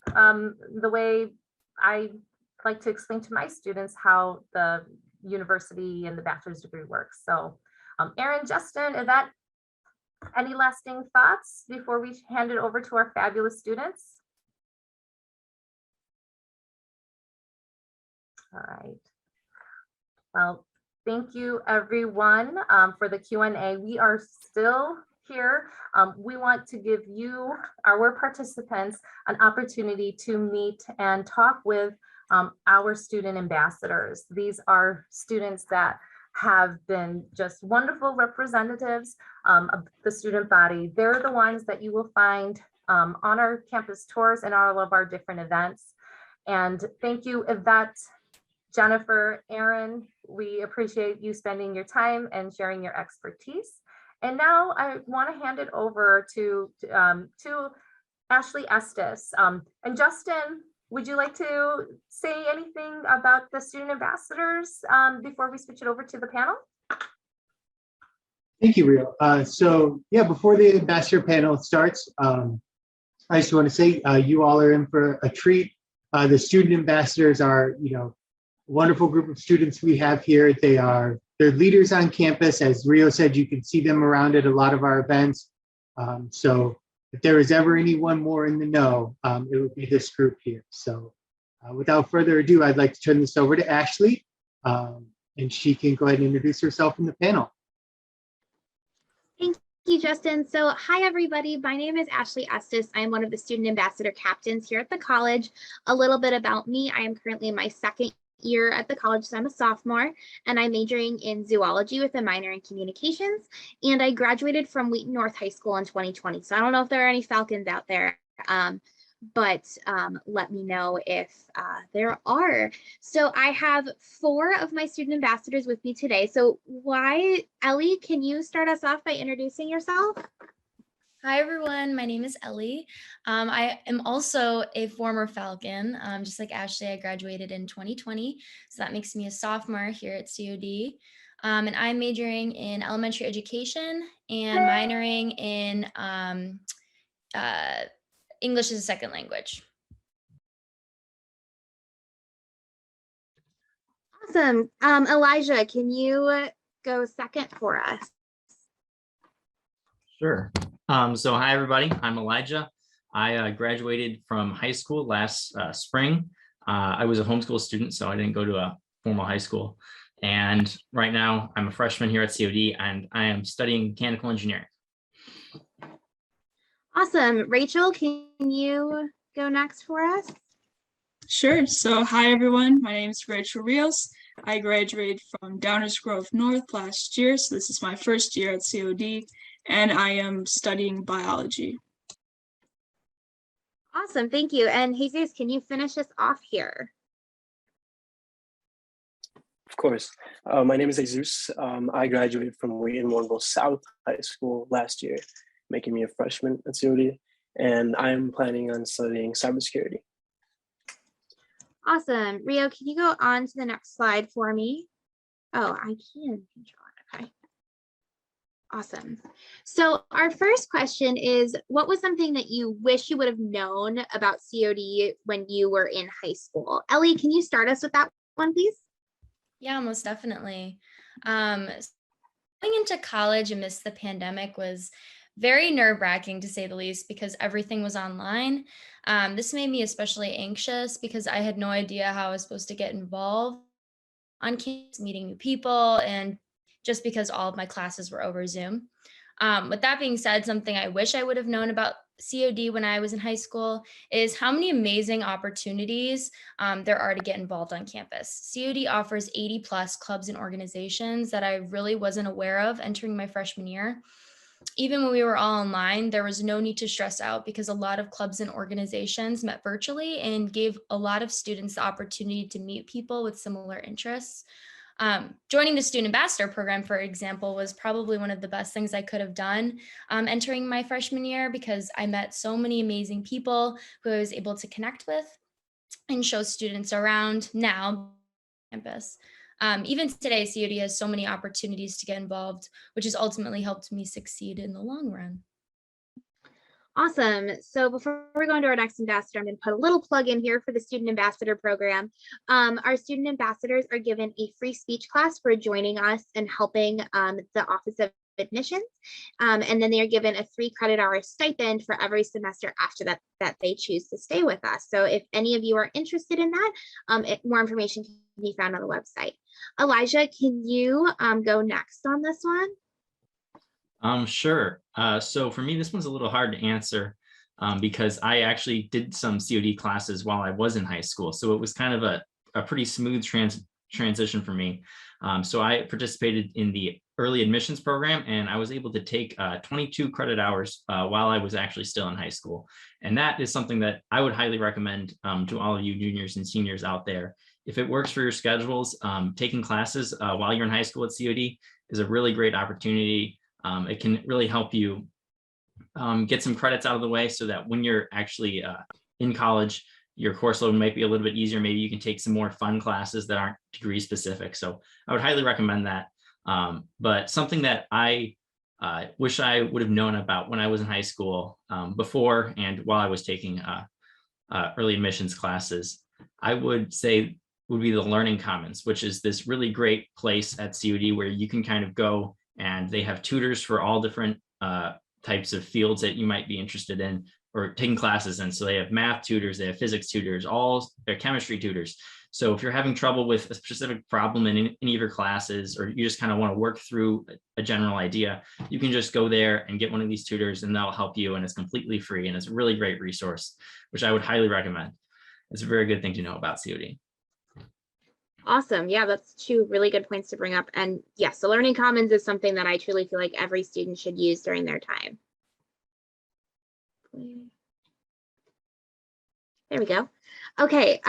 the way I like to explain to my students how the university and the bachelor's degree works. So Erin, Justin, is that any lasting thoughts before we hand it over to our fabulous students? All right. Well, thank you everyone for the Q&A. We are still here. We want to give you, our participants, an opportunity to meet and talk with our student ambassadors. These are students that have been just wonderful representatives of the student body. They're the ones that you will find on our campus tours and all of our different events. And thank you, Yvette, Jennifer, Aaron. We appreciate you spending your time and sharing your expertise. And now I want to hand it over to Ashley Estes. And Justin, would you like to say anything about the student ambassadors before we switch it over to the panel? Thank you, Rio. So yeah, before the ambassador panel starts, I just want to say you all are in for a treat. The student ambassadors are, wonderful group of students we have here. They're leaders on campus. As Rio said, you can see them around at a lot of our events. So if there is ever anyone more in the know, it would be this group here. So without further ado, I'd like to turn this over to Ashley, and she can go ahead and introduce herself in the panel. Thank you, Justin. So hi, everybody. My name is Ashley Estes. I am one of the student ambassador captains here at the college. A little bit about me. I am currently in my second year at the college, so I'm a sophomore, and I'm majoring in zoology with a minor in communications. And I graduated from Wheaton North High School in 2020. So I don't know if there are any Falcons out there, but let me know if there are. So I have 4 of my student ambassadors with me today. So Ellie, can you start us off by introducing yourself? Hi, everyone. My name is Ellie. I am also a former Falcon. Just like Ashley, I graduated in 2020. So that makes me a sophomore here at COD. And I'm majoring in elementary education and minoring in English as a second language. Awesome. Elijah, can you go second for us? Sure. So hi, everybody. I'm Elijah. I graduated from high school last spring. I was a homeschool student, so I didn't go to a formal high school. And right now I'm a freshman here at COD, and I am studying mechanical engineering. Awesome. Rachel, can you go next for us? Sure. So hi, everyone. My name is Rachel Rios. I graduated from Downers Grove North last year. So this is my first year at COD, and I am studying biology. Awesome. Thank you. And Jesus, can you finish us off here? Of course. My name is Jesus. I graduated from Wheaton Warrenville South High School last year, making me a freshman at COD, and I'm planning on studying cybersecurity. Awesome. Rio, can you go on to the next slide for me? Oh, I can control it. Okay. Awesome. So our first question is, what was something that you wish you would have known about COD when you were in high school? Ellie, can you start us with that one, please? Yeah, most definitely. Going into college amidst the pandemic was very nerve-wracking, to say the least, because everything was online. This made me especially anxious because I had no idea how I was supposed to get involved on campus, meeting new people, and just because all of my classes were over Zoom. With that being said, something I wish I would have known about COD when I was in high school is how many amazing opportunities there are to get involved on campus. COD offers 80 plus clubs and organizations that I really wasn't aware of entering my freshman year. Even when we were all online, there was no need to stress out because a lot of clubs and organizations met virtually and gave a lot of students the opportunity to meet people with similar interests. Joining the Student Ambassador program, for example, was probably one of the best things I could have done entering my freshman year because I met so many amazing people who I was able to connect with and show students around now campus. Even today, COD has so many opportunities to get involved, which has ultimately helped me succeed in the long run. Awesome. So before we go into our next ambassador, I'm going to put a little plug in here for the Student Ambassador program. Our student ambassadors are given a free speech class for joining us and helping the Office of Admissions. And then they are given a 3 credit hour stipend for every semester after that they choose to stay with us. So if any of you are interested in that, more information can be found on the website. Elijah, can you go next on this one? Sure. So for me, this one's a little hard to answer because I actually did some COD classes while I was in high school. So it was kind of a pretty smooth transition for me. So I participated in the early admissions program, and I was able to take 22 credit hours while I was actually still in high school. And that is something that I would highly recommend to all of you juniors and seniors out there. If it works for your schedules, taking classes while you're in high school at COD is a really great opportunity. It can really help you get some credits out of the way so that when you're actually in college, your course load might be a little bit easier. Maybe you can take some more fun classes that aren't degree specific. So I would highly recommend that. But something that I wish I would have known about when I was in high school before and while I was taking early admissions classes, I would say would be the Learning Commons, which is this really great place at COD where you can kind of go and they have tutors for all different types of fields that you might be interested in or taking classes in. So they have math tutors, they have physics tutors, all their chemistry tutors. So if you're having trouble with a specific problem in any of your classes, or you just kind of want to work through a general idea, you can just go there and get one of these tutors and they'll help you, and it's completely free. And it's a really great resource, which I would highly recommend. It's a very good thing to know about COD. Awesome. Yeah, that's two really good points to bring up. And yes, the Learning Commons is something that I truly feel like every student should use during their time. There we go. Okay,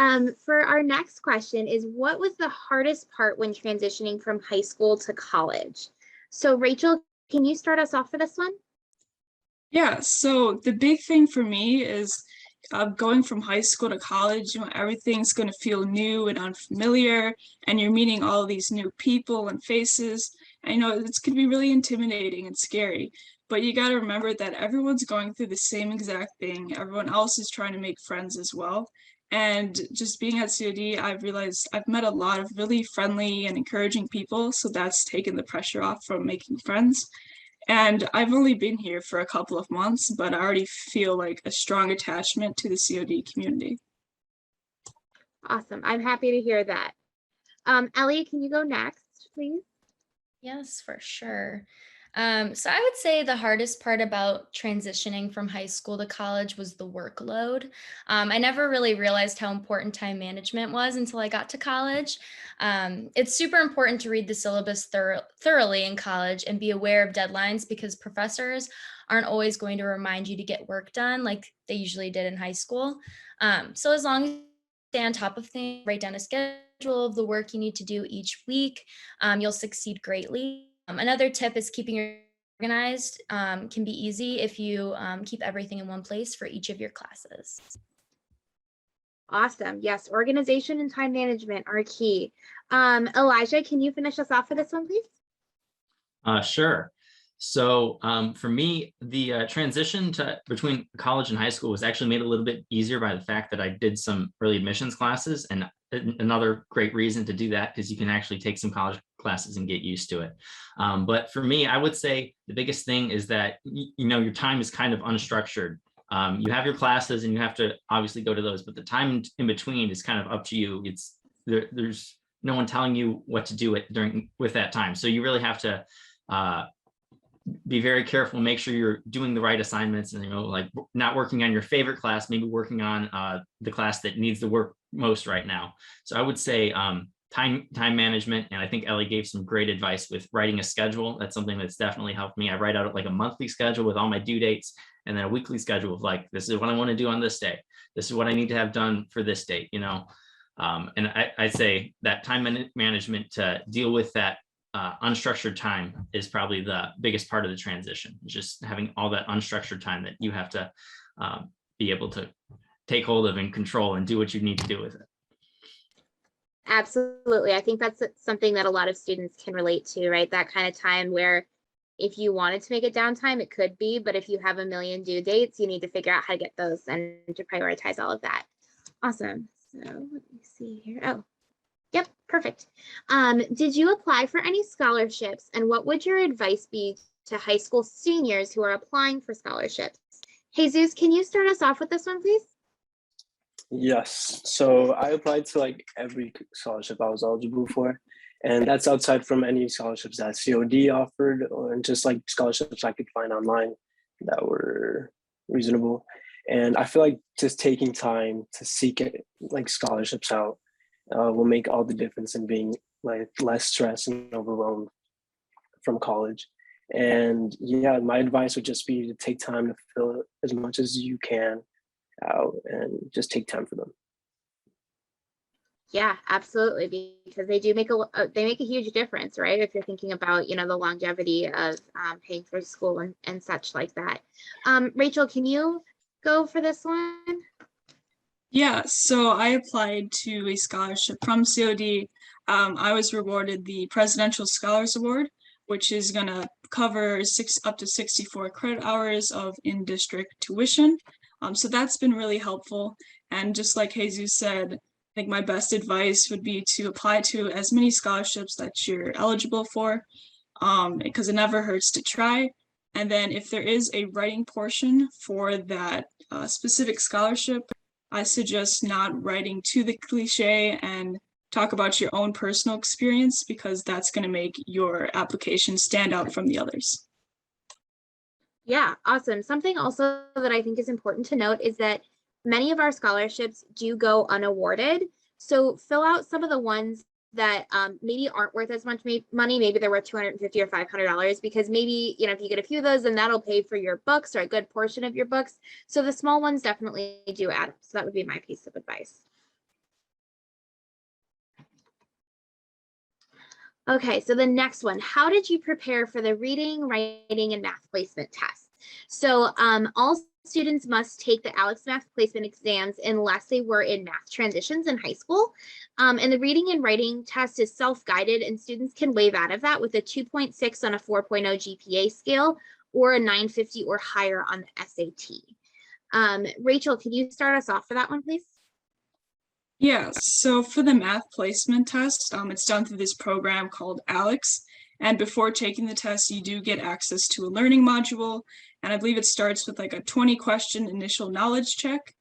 for our next question is, what was the hardest part when transitioning from high school to college? So Rachel, can you start us off for this one? Yeah, so the big thing for me is going from high school to college. Everything's going to feel new and unfamiliar, and you're meeting all these new people and faces. I know it's going to be really intimidating and scary, but you got to remember that everyone's going through the same exact thing. Everyone else is trying to make friends as well. And just being at COD, I've realized I've met a lot of really friendly and encouraging people, so that's taken the pressure off from making friends. And I've only been here for a couple of months, but I already feel like a strong attachment to the COD community. Awesome. I'm happy to hear that. Ellie, can you go next, please? Yes, for sure. So I would say the hardest part about transitioning from high school to college was the workload. I never really realized how important time management was until I got to college. It's super important to read the syllabus thoroughly in college and be aware of deadlines, because professors aren't always going to remind you to get work done like they usually did in high school. So as long as you stay on top of things, write down a schedule of the work you need to do each week, you'll succeed greatly. Another tip is keeping organized. Can be easy if you keep everything in one place for each of your classes. Awesome. Yes, organization and time management are key. Elijah, can you finish us off for this one, please? Sure. So for me, the transition between college and high school was actually made a little bit easier by the fact that I did some early admissions classes, and another great reason to do that, because you can actually take some college classes and get used to it. But for me, I would say the biggest thing is that, your time is kind of unstructured. You have your classes and you have to obviously go to those, but the time in between is kind of up to you. There's no one telling you what to do with that time. So you really have to be very careful, make sure you're doing the right assignments, and like not working on your favorite class, maybe working on the class that needs the work most right now. So I would say time management, and I think Ellie gave some great advice with writing a schedule. That's something that's definitely helped me. I write out like a monthly schedule with all my due dates, and then a weekly schedule of like, this is what I want to do on this day, this is what I need to have done for this date, and I'd say that time management to deal with that unstructured time is probably the biggest part of the transition. Just having all that unstructured time that you have to be able to take hold of and control and do what you need to do with it. Absolutely. I think that's something that a lot of students can relate to, right? That kind of time where if you wanted to make it downtime, it could be, but if you have a million due dates, you need to figure out how to get those and to prioritize all of that. Awesome. So let me see here. Oh, yep, perfect. Did you apply for any scholarships, and what would your advice be to high school seniors who are applying for scholarships? Jesus, can you start us off with this one, please? Yes. So I applied to like every scholarship I was eligible for. And that's outside from any scholarships that COD offered, or just like scholarships I could find online that were reasonable. And I feel like just taking time to seek like scholarships out will make all the difference in being like less stressed and overwhelmed from college. And yeah, my advice would just be to take time to fill as much as you can out and just take time for them. Yeah, absolutely, because they do make a huge difference, right? If you're thinking about, the longevity of paying for school and such like that. Rachel, can you go for this one? Yeah, so I applied to a scholarship from COD. I was rewarded the Presidential Scholars Award, which is going to cover up to 64 credit hours of in-district tuition. So that's been really helpful. And just like Jesus said, I think my best advice would be to apply to as many scholarships that you're eligible for, because it never hurts to try. And then if there is a writing portion for that specific scholarship, I suggest not writing to the cliche and talk about your own personal experience, because that's going to make your application stand out from the others. Yeah, awesome. Something also that I think is important to note is that many of our scholarships do go unawarded. So fill out some of the ones that maybe aren't worth as much money. Maybe they're worth $250 or $500, because maybe, if you get a few of those, then that'll pay for your books or a good portion of your books. So the small ones definitely do add up. So that would be my piece of advice. Okay, so the next one, how did you prepare for the reading, writing, and math placement test? So all students must take the ALEKS math placement exams unless they were in math transitions in high school. And the reading and writing test is self-guided, and students can waive out of that with a 2.6 on a 4.0 GPA scale or a 950 or higher on the SAT. Rachel, can you start us off for that one, please? Yeah, so for the math placement test, it's done through this program called ALEKS. And before taking the test, you do get access to a learning module. And I believe it starts with like a 20-question initial knowledge check.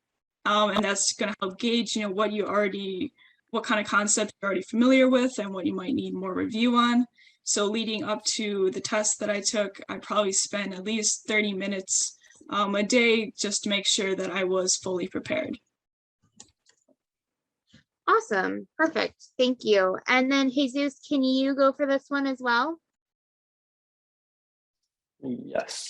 And that's going to help gauge, what kind of concepts you're already familiar with and what you might need more review on. So leading up to the test that I took, I probably spent at least 30 minutes a day just to make sure that I was fully prepared. Awesome. Perfect. Thank you. And then Jesus, can you go for this one as well? Yes.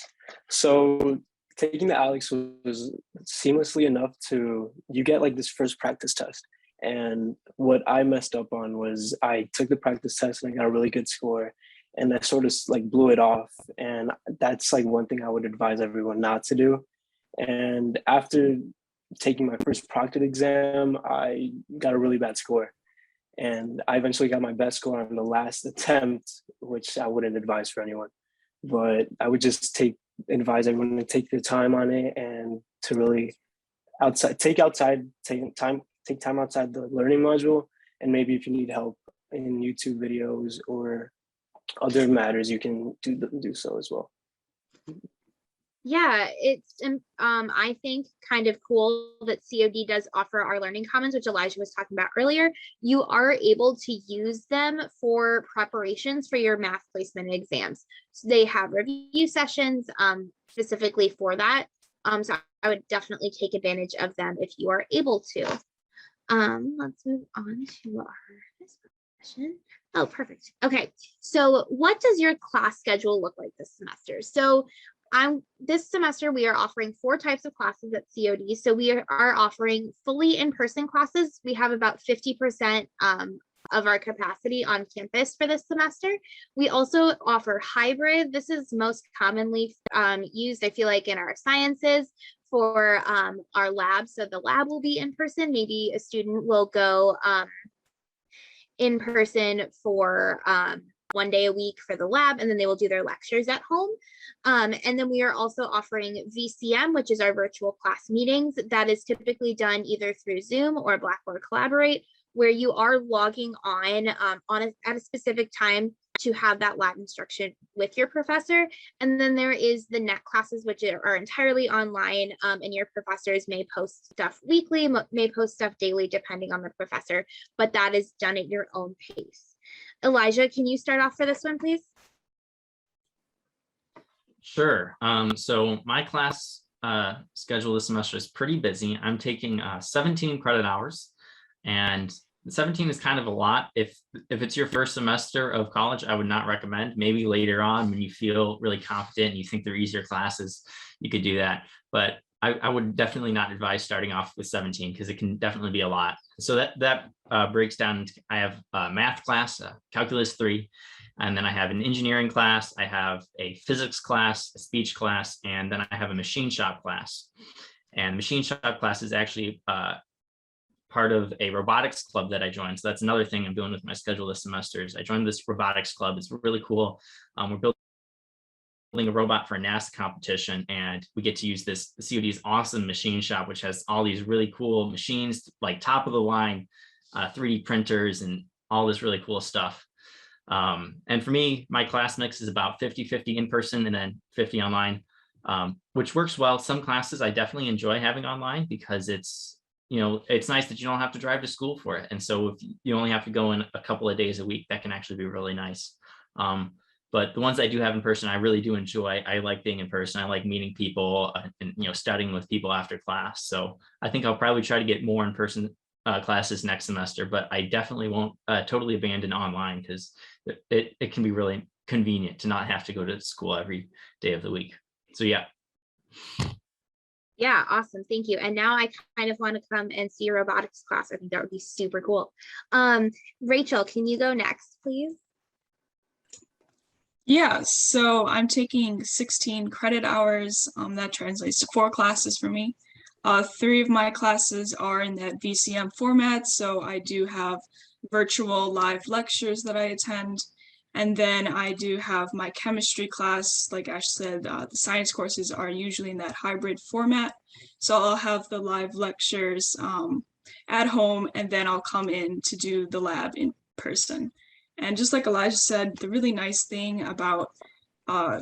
So taking the ALEKS was seamlessly enough you get like this first practice test. And what I messed up on was I took the practice test and I got a really good score, and I sort of like blew it off. And that's like one thing I would advise everyone not to do. And after taking my first proctored exam, I got a really bad score. And I eventually got my best score on the last attempt, which I wouldn't advise for anyone. But I would just advise everyone to take their time on it and to really take time outside the learning module. And maybe if you need help in YouTube videos or other matters, you can do so as well. Yeah, it's I think kind of cool that COD does offer our learning commons, which Elijah was talking about earlier. You are able to use them for preparations for your math placement exams. So they have review sessions specifically for that. So I would definitely take advantage of them if you are able to. Let's move on to our next question. Oh, perfect. Okay, so what does your class schedule look like this semester? So this semester, we are offering 4 types of classes at COD. So we are offering fully in-person classes. We have about 50% of our capacity on campus for this semester. We also offer hybrid. This is most commonly used, I feel like, in our sciences for our lab. So the lab will be in person. Maybe a student will go in person for 1 day a week for the lab, and then they will do their lectures at home. And then we are also offering VCM, which is our virtual class meetings. That is typically done either through Zoom or Blackboard Collaborate, where you are logging on at a specific time to have that lab instruction with your professor. And then there is the net classes, which are entirely online, and your professors may post stuff weekly, may post stuff daily, depending on the professor, but that is done at your own pace. Elijah, can you start off for this one, please? Sure. So my class schedule this semester is pretty busy. I'm taking 17 credit hours, and 17 is kind of a lot. If it's your first semester of college, I would not recommend. Maybe later on when you feel really confident and you think they're easier classes, you could do that. But I would definitely not advise starting off with 17 because it can definitely be a lot. So that breaks down. I have a math class, calculus 3, and then I have an engineering class. I have a physics class, a speech class, and then I have a machine shop class. And machine shop class is actually part of a robotics club that I joined. So that's another thing I'm doing with my schedule this semester is I joined this robotics club. It's really cool. We're building a robot for a NASA competition, and we get to use this COD's awesome machine shop, which has all these really cool machines, like top of the line 3D printers and all this really cool stuff. And for me, my class mix is about 50-50 in person and then 50 online, which works well. Some classes I definitely enjoy having online because it's nice that you don't have to drive to school for it. And so if you only have to go in a couple of days a week, that can actually be really nice. But the ones I do have in person, I really do enjoy. I like being in person. I like meeting people and studying with people after class. So I think I'll probably try to get more in-person classes next semester, but I definitely won't totally abandon online because it can be really convenient to not have to go to school every day of the week. So yeah. Yeah, awesome. Thank you. And now I kind of want to come and see your robotics class. I think that would be super cool. Rachel, can you go next, please? Yeah, so I'm taking 16 credit hours. That translates to 4 classes for me. 3 of my classes are in that VCM format, so I do have virtual live lectures that I attend. And then I do have my chemistry class. Like Ash said, the science courses are usually in that hybrid format. So I'll have the live lectures at home, and then I'll come in to do the lab in person. And just like Elijah said, the really nice thing about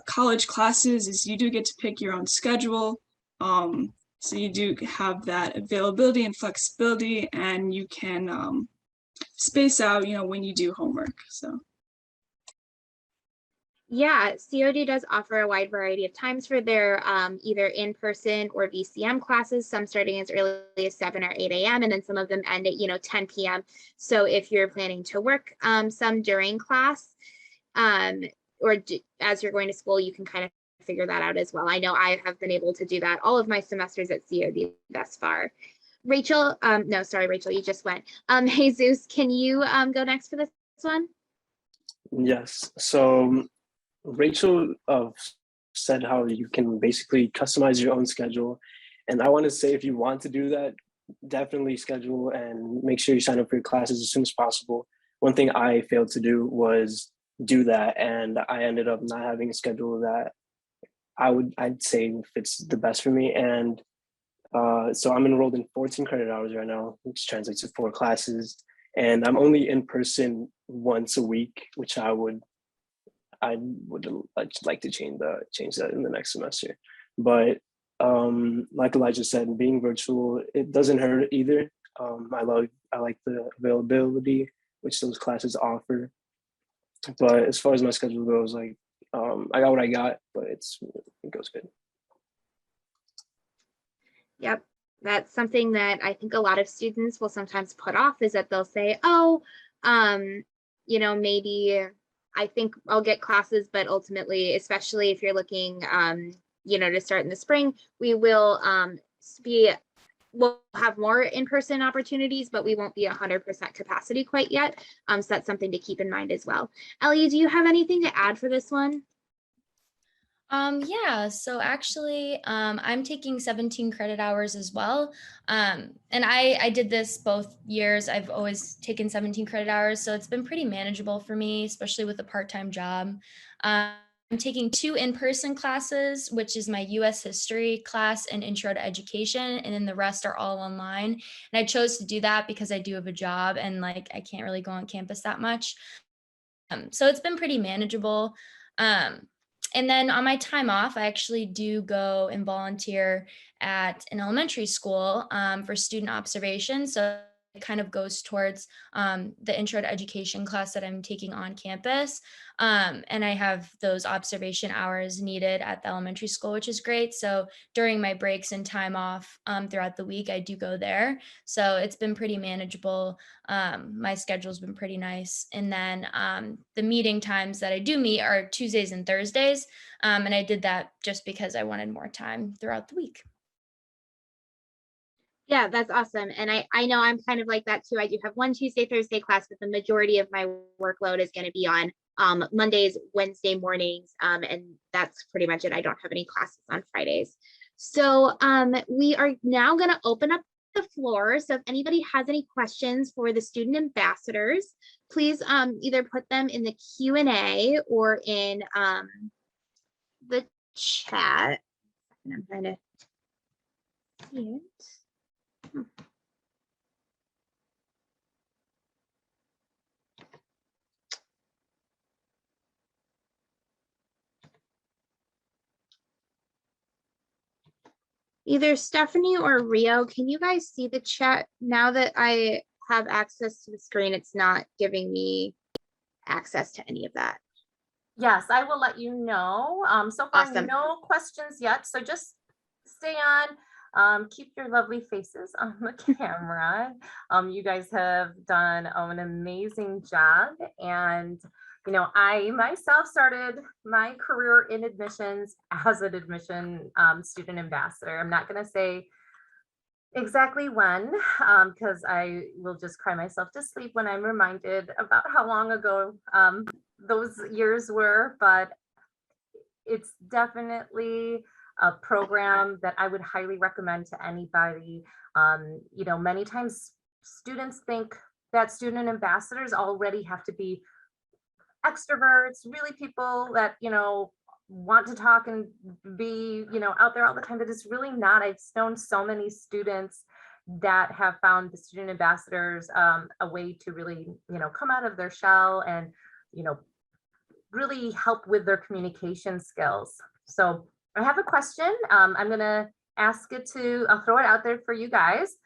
college classes is you do get to pick your own schedule. So you do have that availability and flexibility, and you can space out, when you do homework. So. Yeah, COD does offer a wide variety of times for their either in-person or VCM classes, some starting as early as 7 or 8 a.m. and then some of them end at 10 p.m. So if you're planning to work some during class or as you're going to school, you can kind of figure that out as well. I know I have been able to do that all of my semesters at COD thus far. Rachel, no, sorry, Rachel, you just went. Jesus, can you go next for this one? Yes. So Rachel said how you can basically customize your own schedule. And I want to say, if you want to do that, definitely schedule and make sure you sign up for your classes as soon as possible. One thing I failed to do was do that. And I ended up not having a schedule that I'd say fits the best for me. And so I'm enrolled in 14 credit hours right now, which translates to 4 classes. And I'm only in person once a week, which I would like to change that in the next semester. But like Elijah said, being virtual, it doesn't hurt either. I like the availability which those classes offer. But as far as my schedule goes, I got what I got, but it goes good. Yep, that's something that I think a lot of students will sometimes put off, is that they'll say, oh, maybe I think I'll get classes, but ultimately, especially if you're looking, to start in the spring, we'll have more in-person opportunities, but we won't be 100% capacity quite yet. So that's something to keep in mind as well. Ellie, do you have anything to add for this one? Yeah, so actually, I'm taking 17 credit hours as well. And I did this both years. I've always taken 17 credit hours, so it's been pretty manageable for me, especially with a part-time job. I'm taking 2 in-person classes, which is my US history class and intro to education, and then the rest are all online. And I chose to do that because I do have a job and I can't really go on campus that much. So it's been pretty manageable. And then on my time off, I actually do go and volunteer at an elementary school for student observation. So kind of goes towards the intro to education class that I'm taking on campus. And I have those observation hours needed at the elementary school, which is great. So during my breaks and time off throughout the week, I do go there. So it's been pretty manageable. My schedule's been pretty nice. And then the meeting times that I do meet are Tuesdays and Thursdays. And I did that just because I wanted more time throughout the week. Yeah, that's awesome. And I know I'm kind of like that too. I do have one Tuesday, Thursday class, but the majority of my workload is going to be on Mondays, Wednesday mornings. And that's pretty much it. I don't have any classes on Fridays. So we are now going to open up the floor. So if anybody has any questions for the student ambassadors, please either put them in the Q&A or in the chat. And I'm trying to see it. Either Stephanie or Rio, can you guys see the chat? Now that I have access to the screen, it's not giving me access to any of that. Yes, I will let you know. So far, Awesome. no questions yet. So just stay on. Keep your lovely faces on the camera. You guys have done an amazing job. And, you know, I myself started my career in admissions as an admission student ambassador. I'm not going to say exactly when, because I will just cry myself to sleep when I'm reminded about how long ago those years were, but it's definitely a program that I would highly recommend to anybody. You know, many times students think that student ambassadors already have to be extroverts, really people that, you know, want to talk and be, you know, out there all the time, but it's really not. I've known so many students that have found the student ambassadors a way to really, you know, come out of their shell and, you know, really help with their communication skills. So I have a question. I'm going to ask it to, I'll throw it out there for you guys.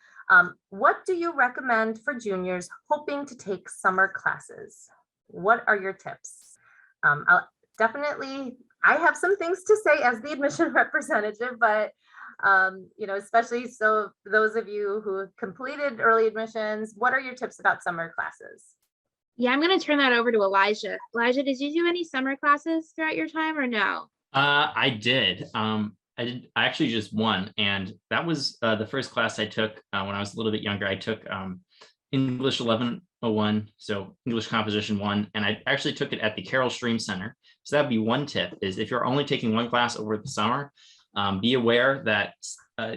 What do you recommend for juniors hoping to take summer classes? What are your tips? I'll definitely, I have some things to say as the admission representative, but you know, especially so those of you who completed early admissions, what are your tips about summer classes? Yeah, I'm going to turn that over to Elijah. Elijah, did you do any summer classes throughout your time or no? I did. I actually just one, and that was the first class I took when I was a little bit younger. I took English 1101, so English Composition 1, and I actually took it at the Carroll Stream Center. So that'd be one tip: is if you're only taking one class over the summer, be aware that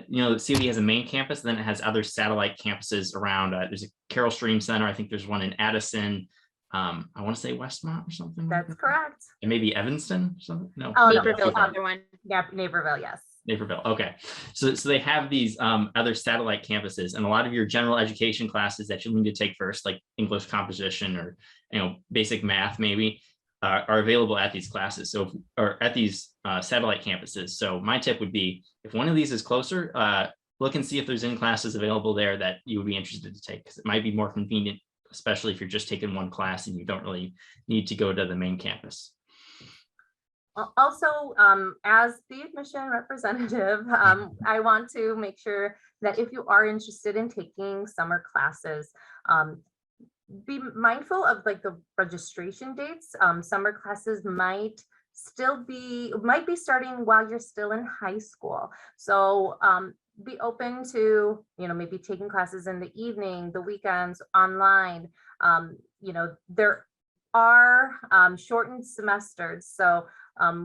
you know, the COD has a main campus, then it has other satellite campuses around. There's a Carroll Stream Center. I think there's one in Addison. I want to say Westmont or something. That's correct. And maybe Evanston or something. No, Oh, Naperville, no, other one. Yeah, Naperville, yes. Naperville. Okay, so they have these other satellite campuses, and a lot of your general education classes that you need to take first, like English composition or, you know, basic math maybe, are available at these classes. So or at these satellite campuses. So my tip would be, if one of these is closer, look and see if there's in classes available there that you would be interested to take, because it might be more convenient, especially if you're just taking one class and you don't really need to go to the main campus. Also, as the admission representative, I want to make sure that if you are interested in taking summer classes, be mindful of like the registration dates. Summer classes might be starting while you're still in high school. So be open to, you know, maybe taking classes in the evening, the weekends, online. You know, there are shortened semesters. So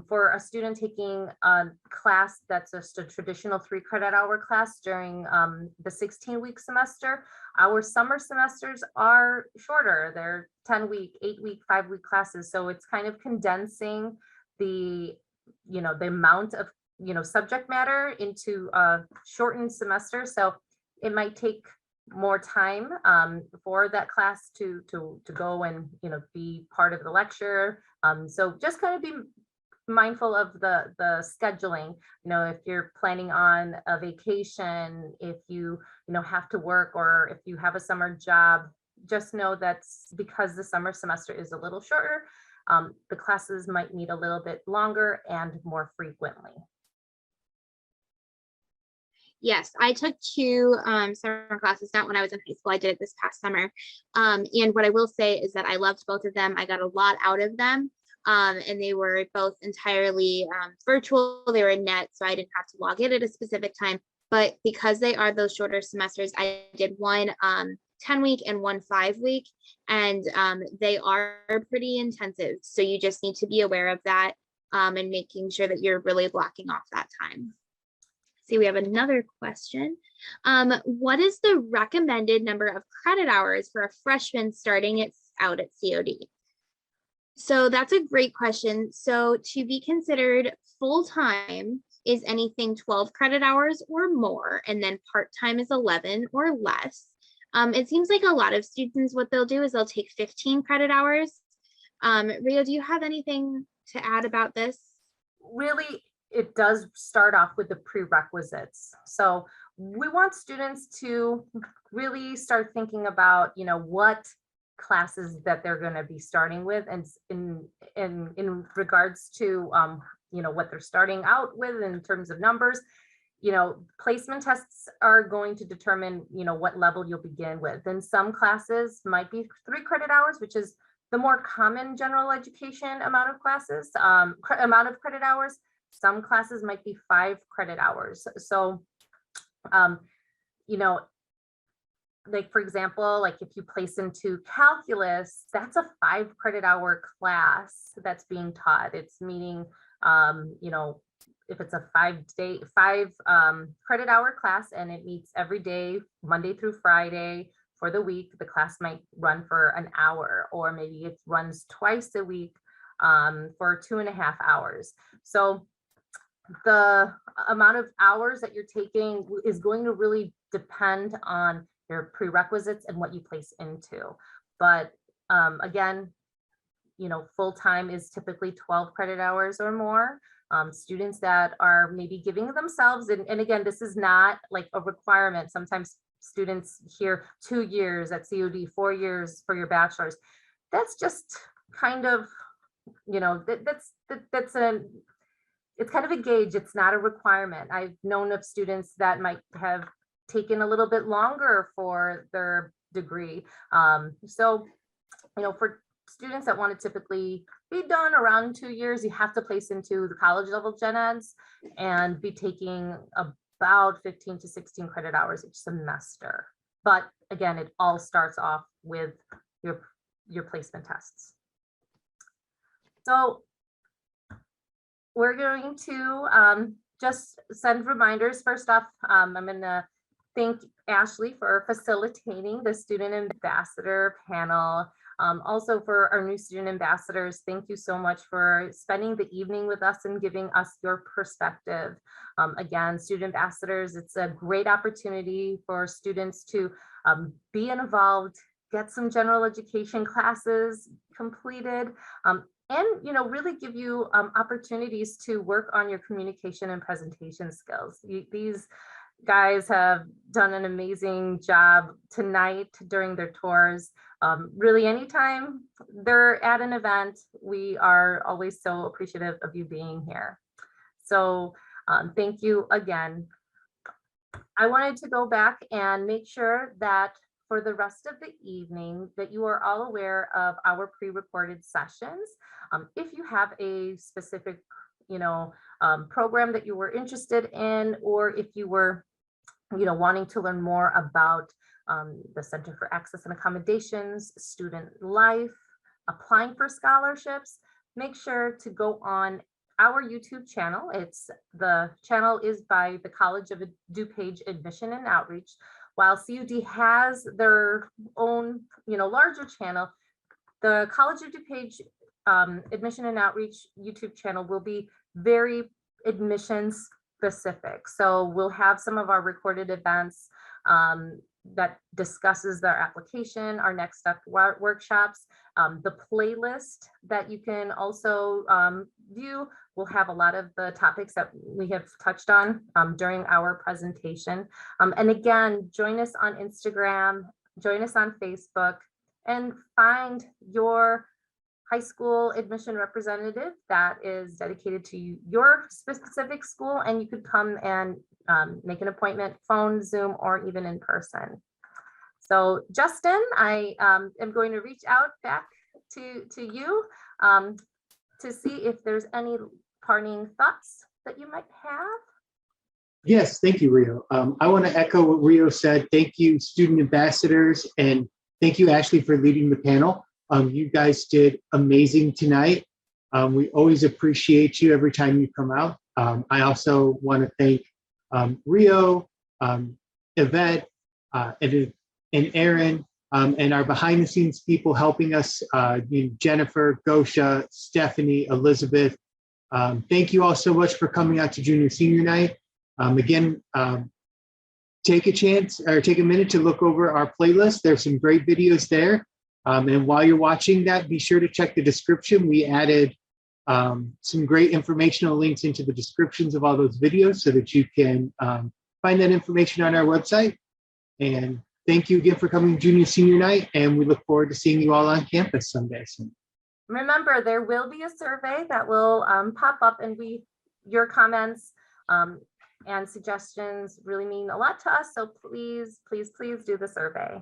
for a student taking a class that's just a traditional 3 credit hour class during the 16-week semester, our summer semesters are shorter. They're 10-week, 8-week, 5-week classes. So it's kind of condensing the, you know, the amount of, you know, subject matter into a shortened semester. So it might take more time for that class to go and, you know, be part of the lecture. So just kind of be mindful of the scheduling. If you're planning on a vacation, if you have to work, or if you have a summer job, just know that's because the summer semester is a little shorter. The classes might need a little bit longer and more frequently. Yes, I took 2 summer classes, not when I was in high school. I did it this past summer. And what I will say is that I loved both of them. I got a lot out of them. And they were both entirely virtual. They were in net, so I didn't have to log in at a specific time. But because they are those shorter semesters, I did one 10-week and one 5-week, and they are pretty intensive. So you just need to be aware of that and making sure that you're really blocking off that time. See, we have another question. What is the recommended number of credit hours for a freshman starting out at COD? So that's a great question. So to be considered full-time is anything 12 credit hours or more, and then part-time is 11 or less. It seems like a lot of students, what they'll do is they'll take 15 credit hours. Rio, do you have anything to add about this? Really, it does start off with the prerequisites. So we want students to really start thinking about, what classes that they're going to be starting with, and in regards to, what they're starting out with in terms of numbers. Placement tests are going to determine, what level you'll begin with. And some classes might be 3 credit hours, which is the more common general education amount of classes, amount of credit hours. Some classes might be 5 credit hours. So, like for example, like if you place into calculus, that's a 5 credit hour class that's being taught. It's meaning, if it's a 5 credit hour class and it meets every day, Monday through Friday for the week, the class might run for an hour, or maybe it runs twice a week for 2.5 hours. So the amount of hours that you're taking is going to really depend on your prerequisites and what you place into. But again, full-time is typically 12 credit hours or more. Students that are maybe giving themselves, and again, this is not like a requirement. Sometimes students hear 2 years at COD, 4 years for your bachelor's. That's just kind of, it's kind of a gauge. It's not a requirement. I've known of students that might have taken a little bit longer for their degree. So, for students that want to typically be done around 2 years, you have to place into the college level gen eds and be taking about 15 to 16 credit hours each semester. But again, it all starts off with your placement tests. So we're going to just send reminders. First off, I'm going to thank Ashley for facilitating the student ambassador panel. Also for our new student ambassadors, thank you so much for spending the evening with us and giving us your perspective. Again, student ambassadors, it's a great opportunity for students to be involved, get some general education classes completed, and really give you opportunities to work on your communication and presentation skills. These guys have done an amazing job tonight during their tours. Really, anytime they're at an event, we are always so appreciative of you being here. So thank you again. I wanted to go back and make sure that for the rest of the evening that you are all aware of our pre-recorded sessions. If you have a specific program that you were interested in, or if you were wanting to learn more about the Center for Access and Accommodations, student life, applying for scholarships, make sure to go on our YouTube channel. The channel is by the College of DuPage Admission and Outreach. While CUD has their own, larger channel, the College of DuPage Admission and Outreach YouTube channel will be very admissions specific. So we'll have some of our recorded events that discusses their application, our next step workshops, the playlist that you can also view will have a lot of the topics that we have touched on during our presentation. And again, join us on Instagram, join us on Facebook, and find your high school admission representative that is dedicated to your specific school, and you could come and make an appointment, phone, Zoom, or even in person. So Justin, I am going to reach out back to you to see if there's any parting thoughts that you might have. Yes, thank you, Rio. I want to echo what Rio said. Thank you, student ambassadors, and thank you, Ashley, for leading the panel. You guys did amazing tonight. We always appreciate you every time you come out. I also want to thank Rio, Yvette, and Aaron, and our behind the scenes people helping us, Jennifer, Gosha, Stephanie, Elizabeth. Thank you all so much for coming out to junior senior night. Again, take a minute to look over our playlist. There's some great videos there. And while you're watching that, be sure to check the description. We added some great informational links into the descriptions of all those videos so that you can find that information on our website. And thank you again for coming to junior senior night. And we look forward to seeing you all on campus someday soon. Remember, there will be a survey that will pop up, and your comments and suggestions really mean a lot to us. So please, please, please do the survey.